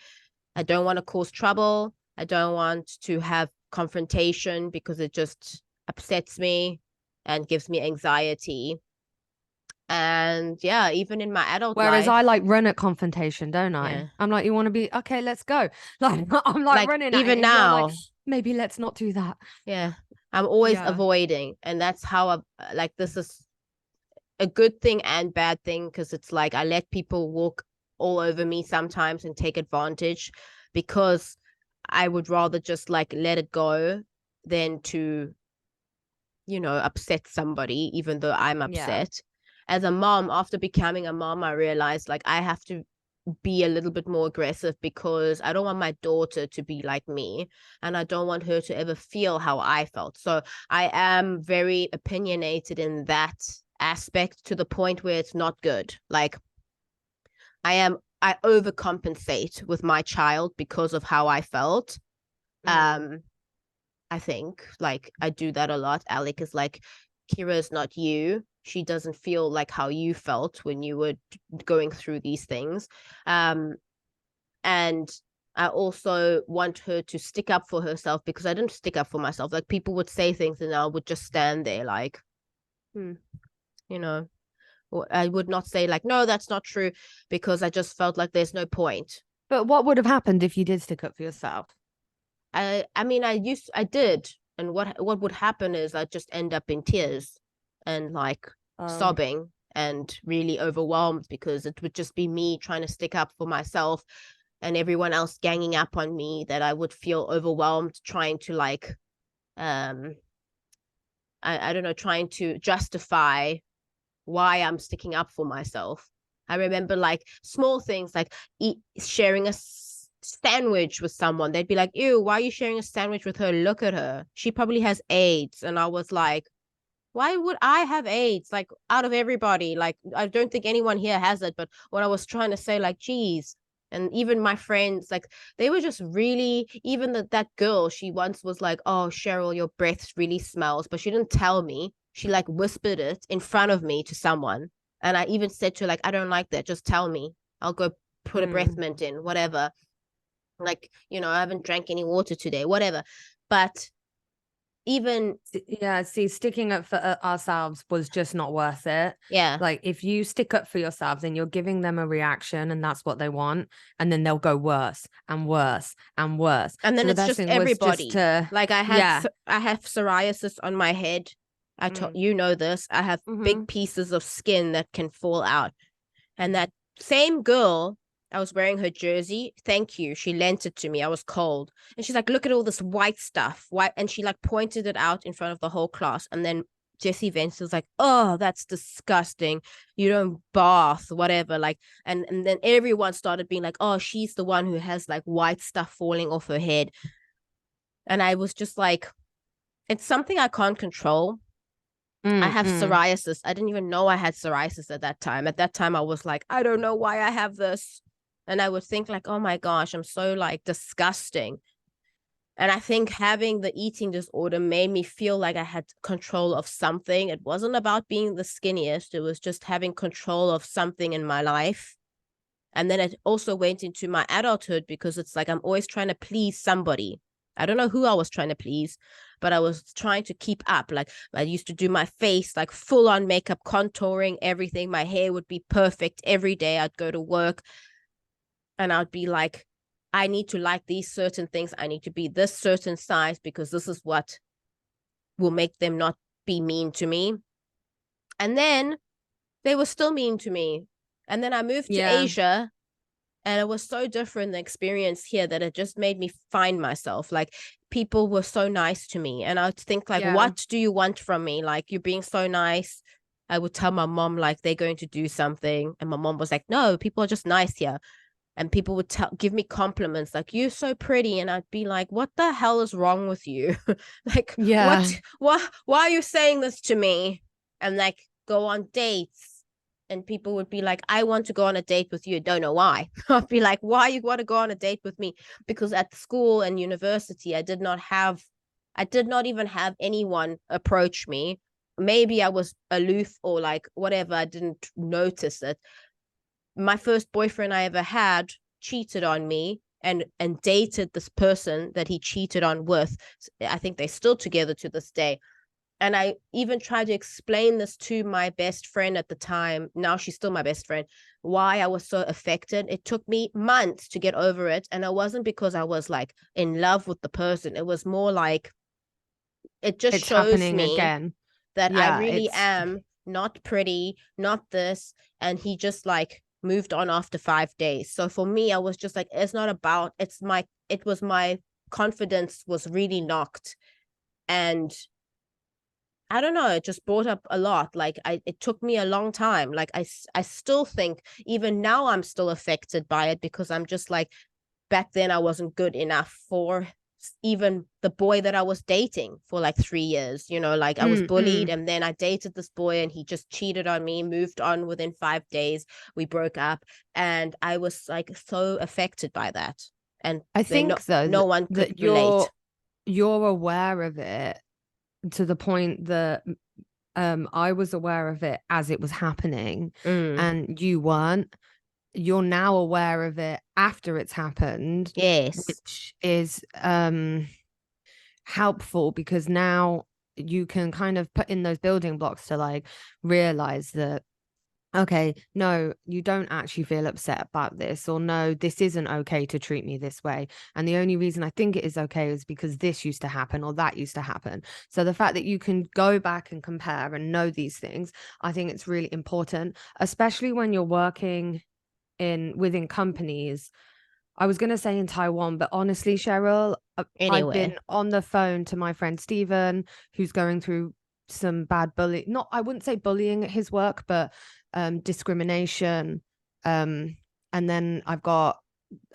I don't want to cause trouble, I don't want to have confrontation because it just upsets me and gives me anxiety. And yeah, even in my adult Whereas life, I like run at confrontation, don't I? yeah, I'm like, you want to be okay, let's go. Like I'm like like running at it, even and you're like, now, maybe let's not do that. yeah, I'm always Yeah. avoiding. And that's how I like, this is a good thing and bad thing, because it's like I let people walk all over me sometimes and take advantage, because I would rather just like let it go than to, upset somebody, even though I'm Yeah. upset. As a mom, after becoming a mom, I realized like I have to be a little bit more aggressive, because I don't want my daughter to be like me, and I don't want her to ever feel how I felt. So I am very opinionated in that aspect, to the point where it's not good. Like I overcompensate with my child because of how I felt. Mm. I think like I do that a lot. Alec is like, Kira is not you. She doesn't feel like how you felt when you were going through these things. And I also want her to stick up for herself, because I didn't stick up for myself. Like people would say things and I would just stand there like, you know, I would not say like, no, that's not true, because I just felt like there's no point. But what would have happened if you did stick up for yourself? I mean, I did. And what would happen is I'd just end up in tears and like Oh. sobbing and really overwhelmed, because it would just be me trying to stick up for myself and everyone else ganging up on me, that I would feel overwhelmed trying to like, I don't know, trying to justify why I'm sticking up for myself. I remember like small things like sharing a sandwich with someone. They'd be like, ew, why are you sharing a sandwich with her? Look at her. She probably has AIDS. And I was like, why would I have AIDS? Like out of everybody, like I don't think anyone here has it. But what I was trying to say, like, geez. And even my friends, like they were just really, even that girl, she once was like, oh, Cheryl, your breath really smells. But she didn't tell me. She like whispered it in front of me to someone. And I even said to her, like, I don't like that. Just tell me. I'll go put a breath mint in, whatever. Like, I haven't drank any water today, whatever. But even yeah, see, sticking up for ourselves was just not worth it. yeah, like if you stick up for yourself, then you're giving them a reaction, and that's what they want, and then they'll go worse and worse and worse. and then So the it's best just thing was everybody. just to, Like I yeah. have psoriasis on my head. You know this. I have big pieces of skin that can fall out. And that same girl, I was wearing her jersey. Thank you. She lent it to me. I was cold. And she's like, look at all this white stuff. White. And she like pointed it out in front of the whole class. And then Jessie Vance was like, oh, that's disgusting. You don't bath, whatever. Like, and then everyone started being like, oh, she's the one who has like white stuff falling off her head. And I was just like, it's something I can't control. I have psoriasis. I didn't even know I had psoriasis at that time. At that time, I was like, I don't know why I have this. And I would think like, oh my gosh, I'm so like disgusting. And I think having the eating disorder made me feel like I had control of something. It wasn't about being the skinniest. It was just having control of something in my life. And then it also went into my adulthood, because it's like I'm always trying to please somebody. I don't know who I was trying to please, but I was trying to keep up. Like I used to do my face, like full on makeup, contouring, everything. My hair would be perfect every day. I'd go to work and I'd be like, I need to like these certain things. I need to be this certain size, because this is what will make them not be mean to me. And then they were still mean to me. And then I moved to Asia, and it was so different, the experience here, that it just made me find myself. Like people were so nice to me, and I'd think like, what do you want from me? Like, you're being so nice. I would tell my mom like they're going to do something, and my mom was like, no, people are just nice here. And people would give me compliments like, you're so pretty, and I'd be like, what the hell is wrong with you? Like, why are you saying this to me? And like go on dates, and people would be like, I want to go on a date with you. Don't know why. I'd be like, why you want to go on a date with me? Because at school and university, I did not even have anyone approach me. Maybe I was aloof or like whatever. I didn't notice it. My first boyfriend I ever had cheated on me and dated this person that he cheated on with. I think they're still together to this day. And I even tried to explain this to my best friend at the time. Now she's still my best friend, why I was so affected. It took me months to get over it. And it wasn't because I was like in love with the person. It was more like, it just It's shows happening me again. that Yeah, I really it's am not pretty, not this. And he just like moved on after 5 days. So for me, I was just like, it's not about, it was my confidence was really knocked. And I don't know, it just brought up a lot. Like it took me a long time. Like I still think even now I'm still affected by it, because I'm just like, back then I wasn't good enough for even the boy that I was dating for like 3 years. Like I was bullied, and then I dated this boy and he just cheated on me, moved on within 5 days. We broke up, and I was like so affected by that. And I think though no one could that relate. you're aware of it to the point that I was aware of it as it was happening and you weren't. You're now aware of it after it's happened, Yes. which is helpful, because now you can kind of put in those building blocks to like realize that, okay, no, you don't actually feel upset about this, or no, this isn't okay to treat me this way. And the only reason I think it is okay is because this used to happen or that used to happen. So the fact that you can go back and compare and know these things, I think it's really important, especially when you're working within companies. I was going to say in Taiwan, but honestly, Cheryl, I've been on the phone to my friend Stephen, who's going through some bad bullying. Not, I wouldn't say bullying at his work, but discrimination. And then I've got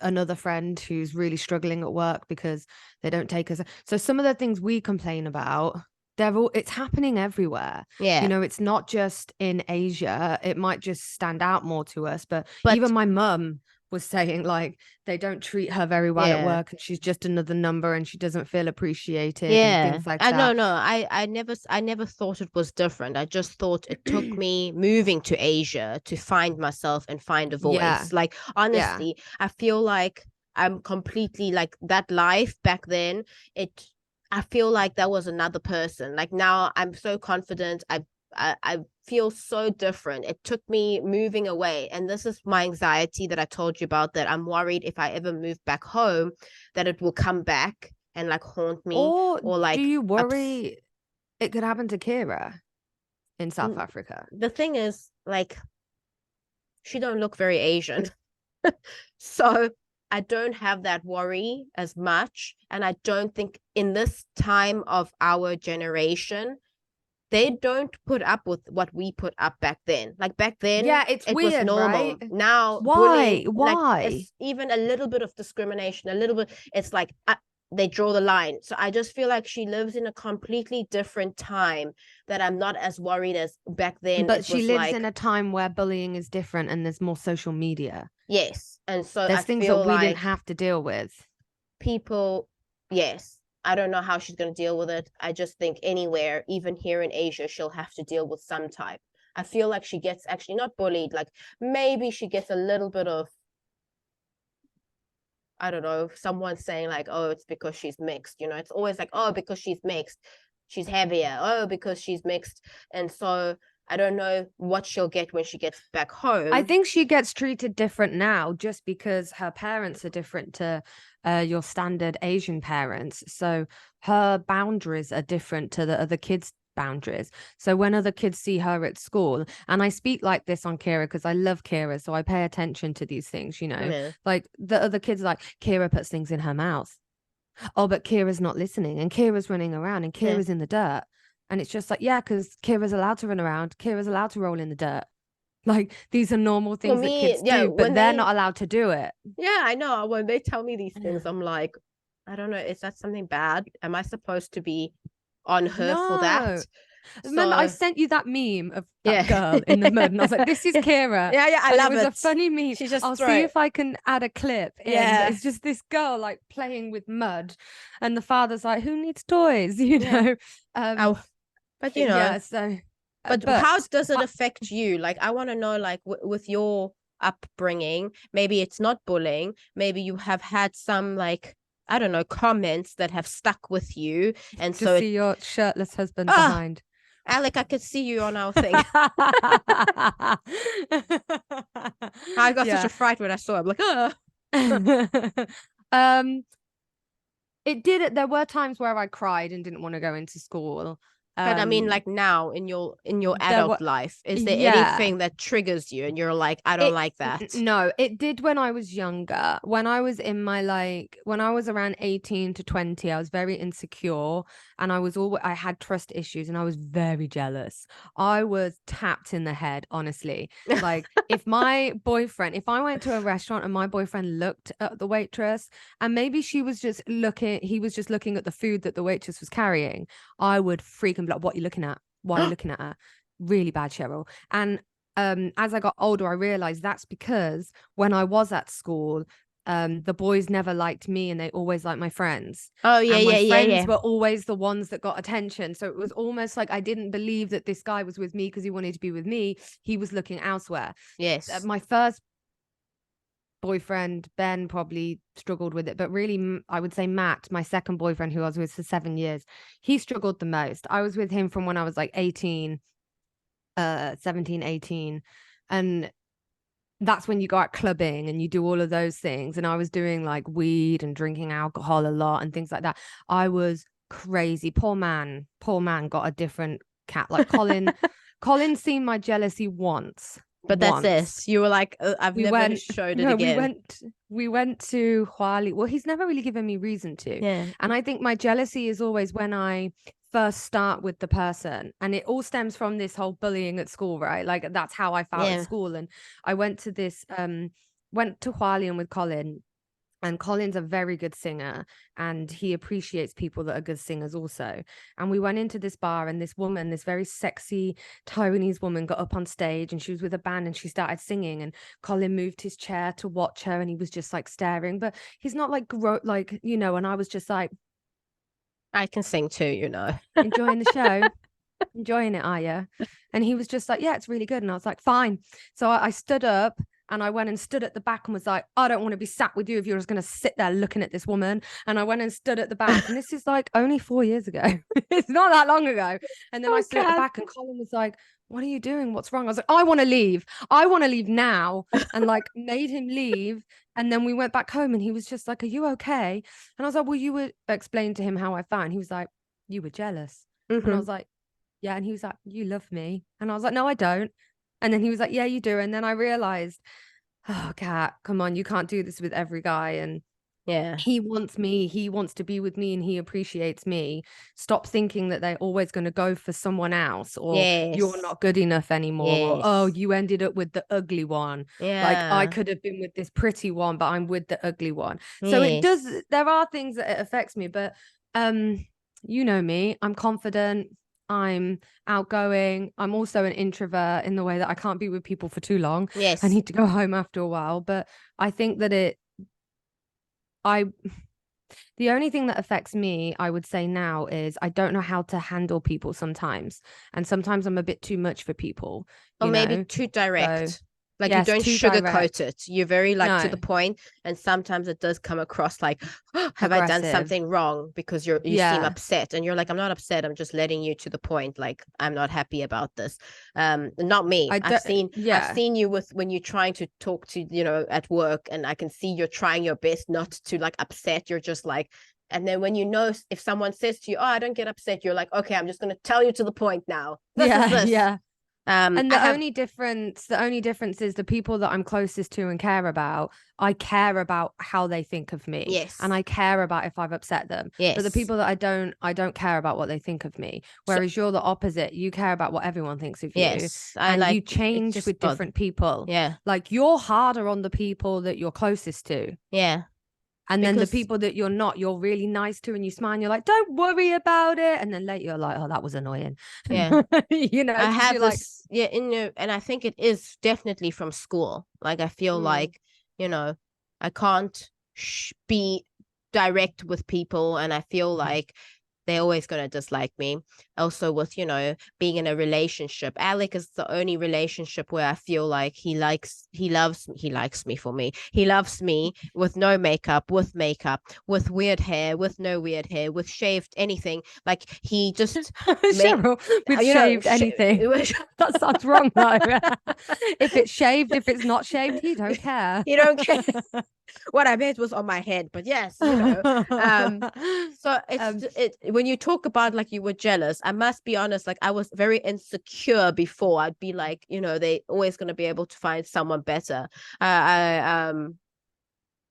another friend who's really struggling at work because they don't take us. So some of the things we complain about, it's happening everywhere. Yeah. It's not just in Asia. It might just stand out more to us, but even my mum was saying like they don't treat her very well at work, and she's just another number and she doesn't feel appreciated and things like that. No, I never thought it was different. I just thought it took me moving to Asia to find myself and find a voice. Like honestly, I feel like I'm completely like that life back then. I feel like that was another person. Like now I'm so confident. I feel so different. It took me moving away. And this is my anxiety that I told you about, that I'm worried if I ever move back home, that it will come back and like haunt me. Or like, do you worry it could happen to Kira in South Africa? The thing is, like, she don't look very Asian. So I don't have that worry as much. And I don't think in this time of our generation, they don't put up with what we put up back then. Like back then, it weird, was normal. right? Now, why? bullying, like, even a little bit of discrimination, a little bit, it's like they draw the line. So I just feel like she lives in a completely different time that I'm not as worried as back then. But she lives in a time where bullying is different and there's more social media. Yes. And so there's things that we didn't have to deal with. People, yes. I don't know how she's going to deal with it. I just think anywhere, even here in Asia, she'll have to deal with some type. I feel like she gets actually not bullied, like maybe she gets a little bit of, I don't know, someone saying like, oh, it's because she's mixed. It's always like, oh, because she's mixed, she's heavier. Oh, because she's mixed. And so I don't know what she'll get when she gets back home. I think she gets treated different now just because her parents are different to your standard Asian parents. So her boundaries are different to the other kids' boundaries. So when other kids see her at school, and I speak like this on Kira because I love Kira, so I pay attention to these things, like the other kids are like, Kira puts things in her mouth. Oh, but Kira's not listening, and Kira's running around, and Kira's in the dirt. And it's just like, yeah, because Kira's allowed to run around. Kira's allowed to roll in the dirt. Like, these are normal things that kids do, but they're not allowed to do it. Yeah, I know. When they tell me these things, I'm like, I don't know. Is that something bad? Am I supposed to be on her for that? Remember, I So sent you that meme of yeah. that girl in the mud, and I was like, "This is Kira." Yeah, yeah, I And love it was it. a funny meme. She just I'll throw see it. if I can add a clip in, but Yeah. it's just this girl like playing with mud, and the father's like, "Who needs toys?" You Yeah. know. Oh, but you know, Yeah. So, but but how does it I- affect you? Like, I want to know, like, with your upbringing, maybe it's not bullying. Maybe you have had some, like, I don't know, comments that have stuck with you. And so just it, see your shirtless husband ah, behind. Alec, I could see you on our thing. I got such Yeah. a fright when I saw him, like, ah. um there were times where I cried and didn't want to go into school. But I mean, um like now in your there were adult life, is there yeah. anything that triggers you and you're like, I don't It like that? no, it did when I was younger. When I was in my when I was around 18 to 20, I was very insecure, and I had trust issues, and I was very jealous. I was tapped in the head, honestly. Like if I went to a restaurant and my boyfriend looked at the waitress, and maybe he was just looking at the food that the waitress was carrying, I would freak and be like, "What are you looking at? Why are you looking at her?" Really bad, Cheryl. And as I got older, I realized that's because when I was at school, the boys never liked me and they always liked my friends. Oh yeah, And my yeah, yeah, friends yeah. were always the ones that got attention. So it was almost like I didn't believe that this guy was with me because he wanted to be with me. He was looking elsewhere. Yes. My first boyfriend, Ben, probably struggled with it, but really, I would say Matt, my second boyfriend, who I was with for 7 years, he struggled the most. I was with him from when I was like 18, 17, 18. And that's when you go out clubbing and you do all of those things. And I was doing like weed and drinking alcohol a lot and things like that. I was crazy. Poor man got a different cat. Like Colin's seen my jealousy once. But that's this. You were like, I've We never went, showed it no, again. we went to Huali. Well, he's never really given me reason to. Yeah. And I think my jealousy is always when I first start with the person, and it all stems from this whole bullying at school, right? Like that's how I felt Yeah. at school. And I went to Hualien with Colin, and Colin's a very good singer, and he appreciates people that are good singers also. And we went into this bar, and this woman, this very sexy Taiwanese woman, got up on stage, and she was with a band, and she started singing. And Colin moved his chair to watch her, and he was just like staring, but he's not like And I was just like, I can sing too, enjoying the show. Enjoying it, are you? And he was just like, yeah, it's really good. And I was like, fine. So I stood up and I went and stood at the back and was like, I don't want to be sat with you if you're just going to sit there looking at this woman. And I went and stood at the back. And this is like only 4 years ago. It's not that long ago. And then I stood at the back and Colin was like, what are you doing? What's wrong? I was like, I want to leave. I want to leave now. And like made him leave. And then we went back home and he was just like, are you okay? And I was like, well, you would explain to him how I felt. And he was like, you were jealous. And I was like, yeah. And he was like, you love me. And I was like, no, I don't. And then he was like, yeah, you do. And then I realized, oh, Kat, come on, you can't do this with every guy. And yeah, he wants me, he wants to be with me, and he appreciates me. Stop thinking that they're always going to go for someone else, or you're yes, not good enough anymore, or oh, yes, you ended up with the ugly one. Like I yeah, could have been with this pretty one, but I'm with the ugly one. So it does, yes, there are things that it affects me, but you know me, I'm confident, I'm outgoing. I'm also an introvert in the way that I can't be with people for too long. I yes. need to go home after a while. But I think that I, the only thing that affects me, I would say now, is I don't know how to handle people sometimes. And sometimes I'm a bit too much for people, Or you maybe know? too So, direct. Like you yes, don't too direct. sugarcoat it. You're very like to No, the point, and sometimes it does come across like, oh, have I done aggressive. something wrong? Because you seem Yeah. upset, and you're like, I'm not upset. I'm just letting you to the point. Like I'm not happy about this. Not me. I don't, I've yeah. seen you with when you're trying to talk to at work, and I can see you're trying your best not to like upset. You're just like. And then when if someone says to you, "Oh, I don't get upset," you're like, "Okay, I'm just going to tell you to the point now. This is Yeah. this." Yeah. And I have the only difference is the people that I'm closest to and care about, I care about how they think of me, and yes, I care about if I've upset them. But the yes. people that I don't care about what they think of me. So Whereas you're the opposite. You care about what everyone thinks of you, yes, I and you like it. change Just with bother. different people. Yeah, Like you're harder on the people that you're closest to. yeah. And then the Because- people that you're really nice to and you smile and you're like, don't worry about it. And then later you're like, oh, that was annoying. Yeah. You know, I 'cause have you're like, this, and I think it is definitely from school. Like I feel like, I can't be direct with people, and I feel like they're always going to dislike me. Also with, being in a relationship. Alec is the only relationship where I feel like he likes me for me. He loves me with no makeup, with makeup, with weird hair, with no weird hair, with shaved anything. Like he just Cheryl, with shaved anything. That sounds wrong though. If it's shaved, if it's not shaved, he don't care. You don't care. What I meant was on my head, but yes, so when you talk about like you were jealous, I must be honest, like I was very insecure before. I'd be like, they always going to be able to find someone better. I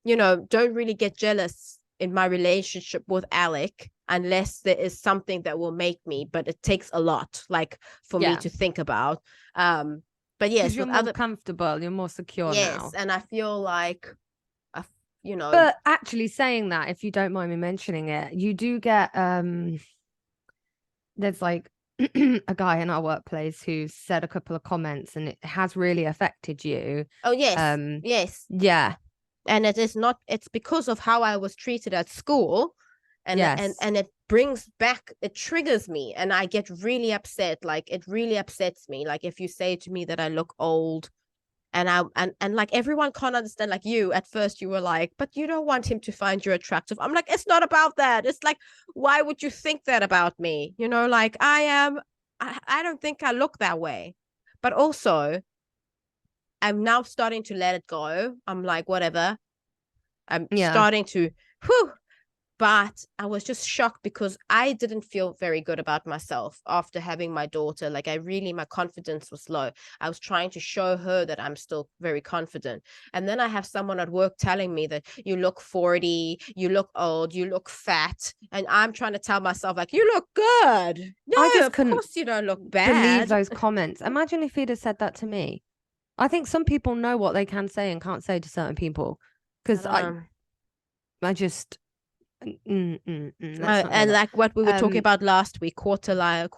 don't really get jealous in my relationship with Alec unless there is something that will make me, but it takes a lot like for me to think about. But yes, you're more comfortable, you're more secure now. And I feel like But actually saying that, if you don't mind me mentioning it, you do get there's like a guy in our workplace who said a couple of comments and it has really affected you. Oh yes. Yes. Yeah. And it's because of how I was treated at school. And and it brings back, it triggers me and I get really upset. Like it really upsets me. Like if you say to me that I look old, and like everyone can't understand. Like you at first you were like, but you don't want him to find you attractive. I'm like, it's not about that. It's like, why would you think that about me? Like I don't think I look that way. But also I'm now starting to let it go. I'm like, whatever. I'm starting to but I was just shocked because I didn't feel very good about myself after having my daughter. Like my confidence was low. I was trying to show her that I'm still very confident. And then I have someone at work telling me that you look 40, you look old, you look fat. And I'm trying to tell myself like, you look good. No, of course you don't look bad. Believe those comments. Imagine if he'd have said that to me. I think some people know what they can say and can't say to certain people. Because I just... and like what we were talking about last week, quarter life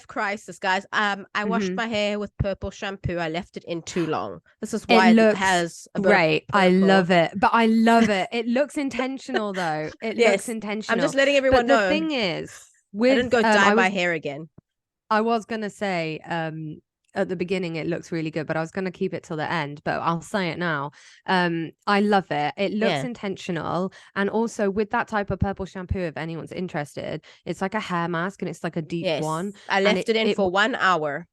crisis, guys. I washed my hair with purple shampoo. I left it in too long. This is why it has a great. I love it, but I love it. It looks intentional though. It looks intentional. I'm just letting everyone know. The thing is, I didn't go dye my hair again. I was gonna say at the beginning it looks really good, but I was going to keep it till the end, but I'll say it now. I love it. It looks intentional. And also with that type of purple shampoo, if anyone's interested, it's like a hair mask and it's like a deep one. I left it in for 1 hour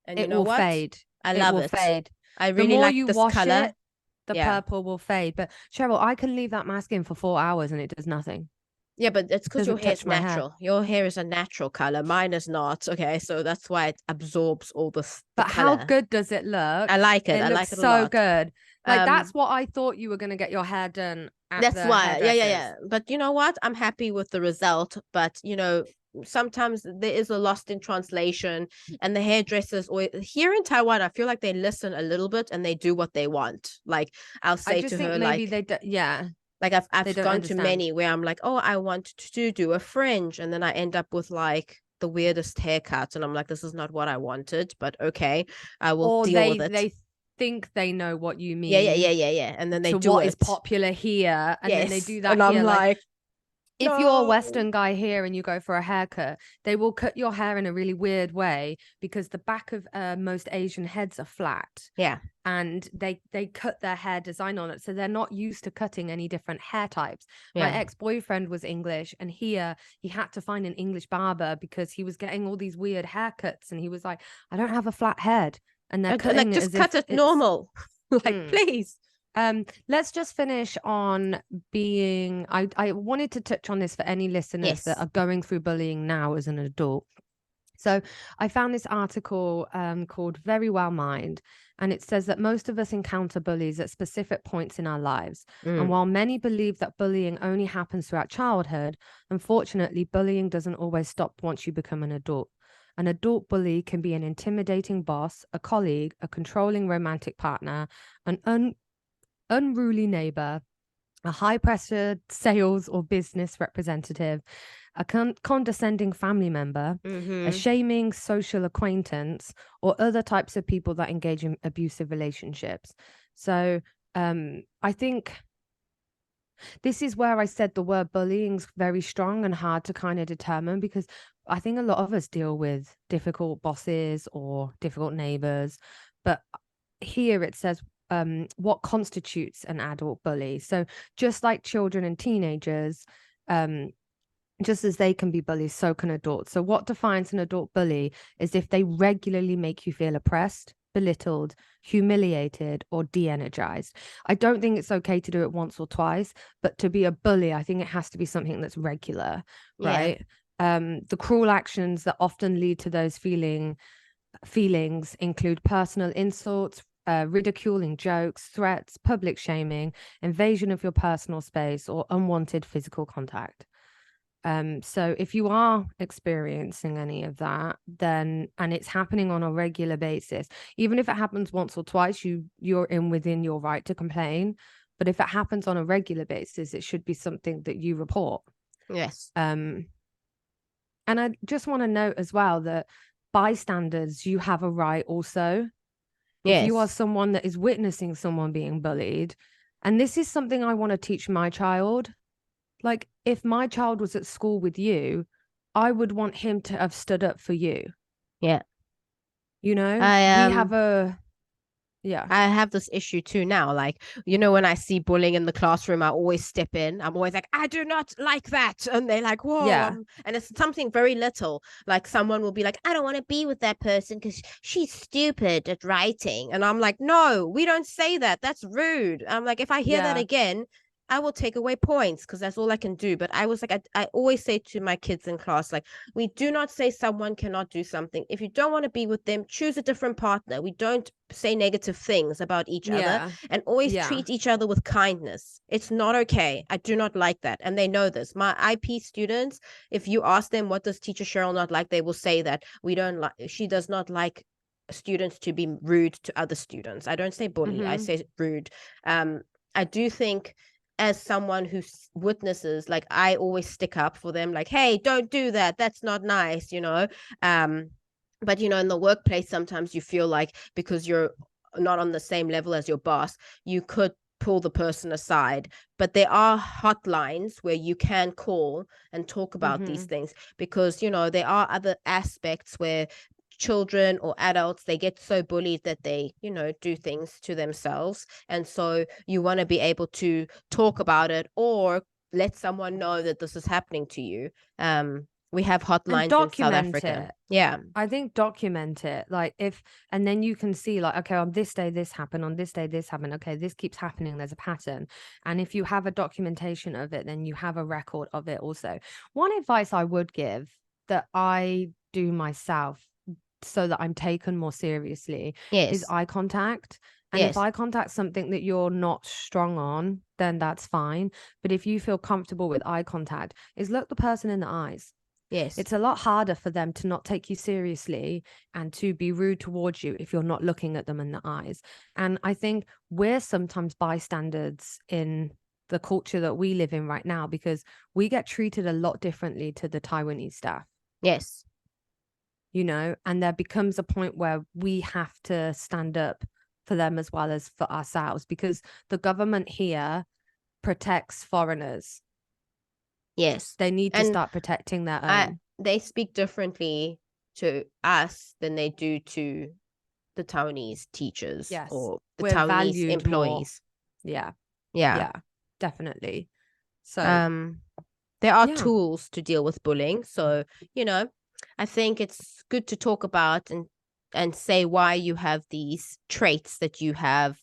and it will fade. I love it. Fade. I really like this color. The purple will fade. But Cheryl, I can leave that mask in for 4 hours and it does nothing. Yeah, but it's because your hair is natural. Your hair is a natural color. Mine is not. Okay, so that's why it absorbs all this. But how good does it look? I like it. I like it so a lot. Good. Like that's what I thought you were going to get your hair done. That's why. Yeah. But you know what? I'm happy with the result. But sometimes there is a lost in translation, and the hairdressers, or here in Taiwan, I feel like they listen a little bit and they do what they want. Like I'll say to her, maybe like they like I've gone to many where I'm like, oh, I want to do a fringe, and then I end up with like the weirdest haircut, and I'm like, this is not what I wanted, but okay, I will deal with it. They think they know what you mean. Yeah. And then they do what is popular here, and then they do that. And I'm like if you're a Western guy here and you go for a haircut, they will cut your hair in a really weird way because the back of most Asian heads are flat. Yeah. And they cut their hair design on it. So they're not used to cutting any different hair types. Yeah. My ex-boyfriend was English, and here he had to find an English barber because he was getting all these weird haircuts. And he was like, I don't have a flat head. And they're cutting just cut it normal. Like, please. Let's just finish on being, I wanted to touch on this for any listeners that are going through bullying now as an adult. So I found this article called Very Well Mind, and it says that most of us encounter bullies at specific points in our lives. And while many believe that bullying only happens throughout childhood, unfortunately, bullying doesn't always stop once you become an adult. An adult bully can be an intimidating boss, a colleague, a controlling romantic partner, an unruly neighbor, a high-pressure sales or business representative, a condescending family member, a shaming social acquaintance, or other types of people that engage in abusive relationships. So I think this is where I said the word bullying's very strong and hard to kind of determine, because I think a lot of us deal with difficult bosses or difficult neighbors. But here it says what constitutes an adult bully. So just like children and teenagers, just as they can be bullies, so can adults. So what defines an adult bully is if they regularly make you feel oppressed, belittled, humiliated, or de-energized. I don't think it's okay to do it once or twice, but to be a bully, I think it has to be something that's regular, right? The cruel actions that often lead to those feelings include personal insults, ridiculing jokes, threats, public shaming, invasion of your personal space, or unwanted physical contact. So if you are experiencing any of that, then, and it's happening on a regular basis, even if it happens once or twice, you're within your right to complain. But if it happens on a regular basis, it should be something that you report. Yes. And I just want to note as well that bystanders, you have a right also. If you are someone that is witnessing someone being bullied, and this is something I want to teach my child. Like, if my child was at school with you, I would want him to have stood up for you. Yeah. You know, I have this issue too now. Like, when I see bullying in the classroom, I always step in. I'm always like, I do not like that. And they're like, whoa. Yeah. And it's something very little. Like, someone will be like, I don't want to be with that person because she's stupid at writing. And I'm like, no, we don't say that. That's rude. I'm like, if I hear that again, I will take away points because that's all I can do. But I was like, I always say to my kids in class, like, we do not say someone cannot do something. If you don't want to be with them, choose a different partner. We don't say negative things about each other, and always treat each other with kindness. It's not okay. I do not like that. And they know this. My IP students, if you ask them, what does teacher Cheryl not like? They will say that she does not like students to be rude to other students. I don't say bully. I say rude. I do think, as someone who witnesses, like, I always stick up for them, like, hey, don't do that, that's not nice, but in the workplace, sometimes you feel like because you're not on the same level as your boss, you could pull the person aside. But there are hotlines where you can call and talk about these things, because there are other aspects where children or adults, they get so bullied that they do things to themselves, and so you want to be able to talk about it or let someone know that this is happening to you. We have hotlines in South Africa. I think document it, like, and then you can see, like, okay, on this day this happened, on this day this happened, okay, this keeps happening, there's a pattern. And if you have a documentation of it, then you have a record of it also. One advice I would give that I do myself, so that I'm taken more seriously, is eye contact. And if eye contact something that you're not strong on, then that's fine. But if you feel comfortable with eye contact, is look the person in the eyes. It's a lot harder for them to not take you seriously and to be rude towards you if you're not looking at them in the eyes. And I think we're sometimes bystanders in the culture that we live in right now, because we get treated a lot differently to the Taiwanese staff. And there becomes a point where we have to stand up for them as well as for ourselves, because the government here protects foreigners. They need to start protecting their own. They speak differently to us than they do to the Taiwanese teachers or the Taiwanese employees. Yeah, definitely. So there are tools to deal with bullying. So, I think it's good to talk about and say why you have these traits that you have,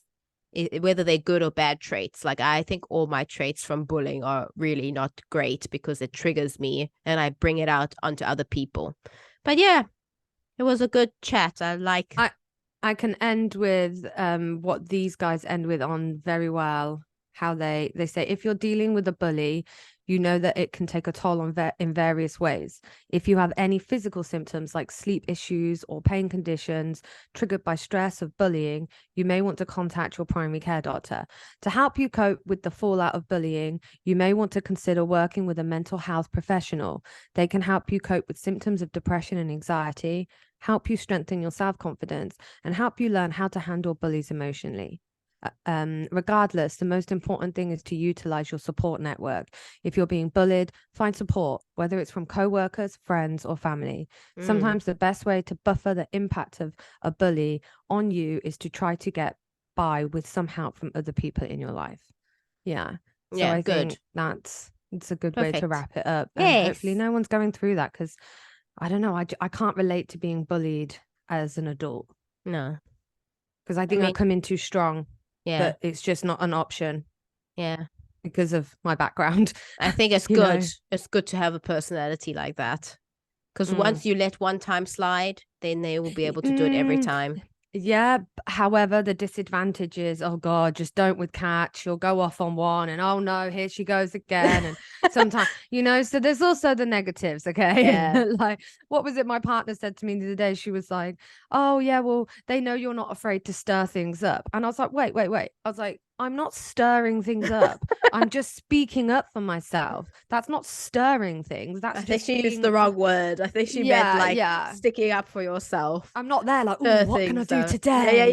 whether they're good or bad traits. Like, I think all my traits from bullying are really not great because it triggers me and I bring it out onto other people. But yeah, it was a good chat. I can end with what these guys end with on very well. How they say, if you're dealing with a bully, you know that it can take a toll on in various ways. If you have any physical symptoms like sleep issues or pain conditions triggered by stress of bullying, you may want to contact your primary care doctor. To help you cope with the fallout of bullying, you may want to consider working with a mental health professional. They can help you cope with symptoms of depression and anxiety, help you strengthen your self-confidence, and help you learn how to handle bullies emotionally. Regardless, the most important thing is to utilize your support network. If you're being bullied, find support, whether it's from co-workers, friends, or family. Sometimes the best way to buffer the impact of a bully on you is to try to get by with some help from other people in your life. Yeah. So Yeah, I good. think it's a good way to Perfect. wrap it up. And hopefully Yes. no one's going through that, because I don't know, I can't relate to being bullied as an adult, No. because I think I mean, come in too strong. Yeah. But it's just not an option Yeah. because of my background. I think it's You good. know? It's good to have a personality like that. Because Mm. once you let one time slide, then they will be able to do it every time. Yeah. However, the disadvantage is, oh God, just don't with Kat. She'll go off on one and oh no, here she goes again. And sometimes, so there's also the negatives. Okay. Yeah. Like, what was it my partner said to me the other day? She was like, oh yeah, well, they know you're not afraid to stir things up. And I was like, wait. I was like, I'm not stirring things up. I'm just speaking up for myself. That's not stirring things. That's I think just she used being the wrong word. I think she meant like sticking up for yourself. I'm not there like, oh, what can I do today?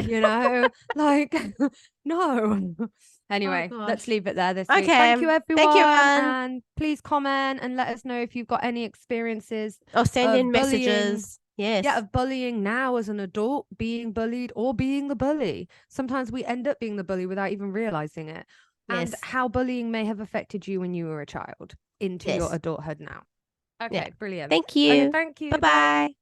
Yeah. Like, no. Oh, Anyway, let's gosh. leave it there this week. Okay. Thank you, everyone. Thank you, everyone. And please comment and let us know if you've got any experiences Or send of in bullying. messages. Yes. Yeah, of bullying now as an adult, being bullied or being the bully. Sometimes we end up being the bully without even realizing it. And Yes. how bullying may have affected you when you were a child into your Yes. adulthood now. Okay, Yeah. brilliant. Thank you. Okay, thank you. Bye-bye.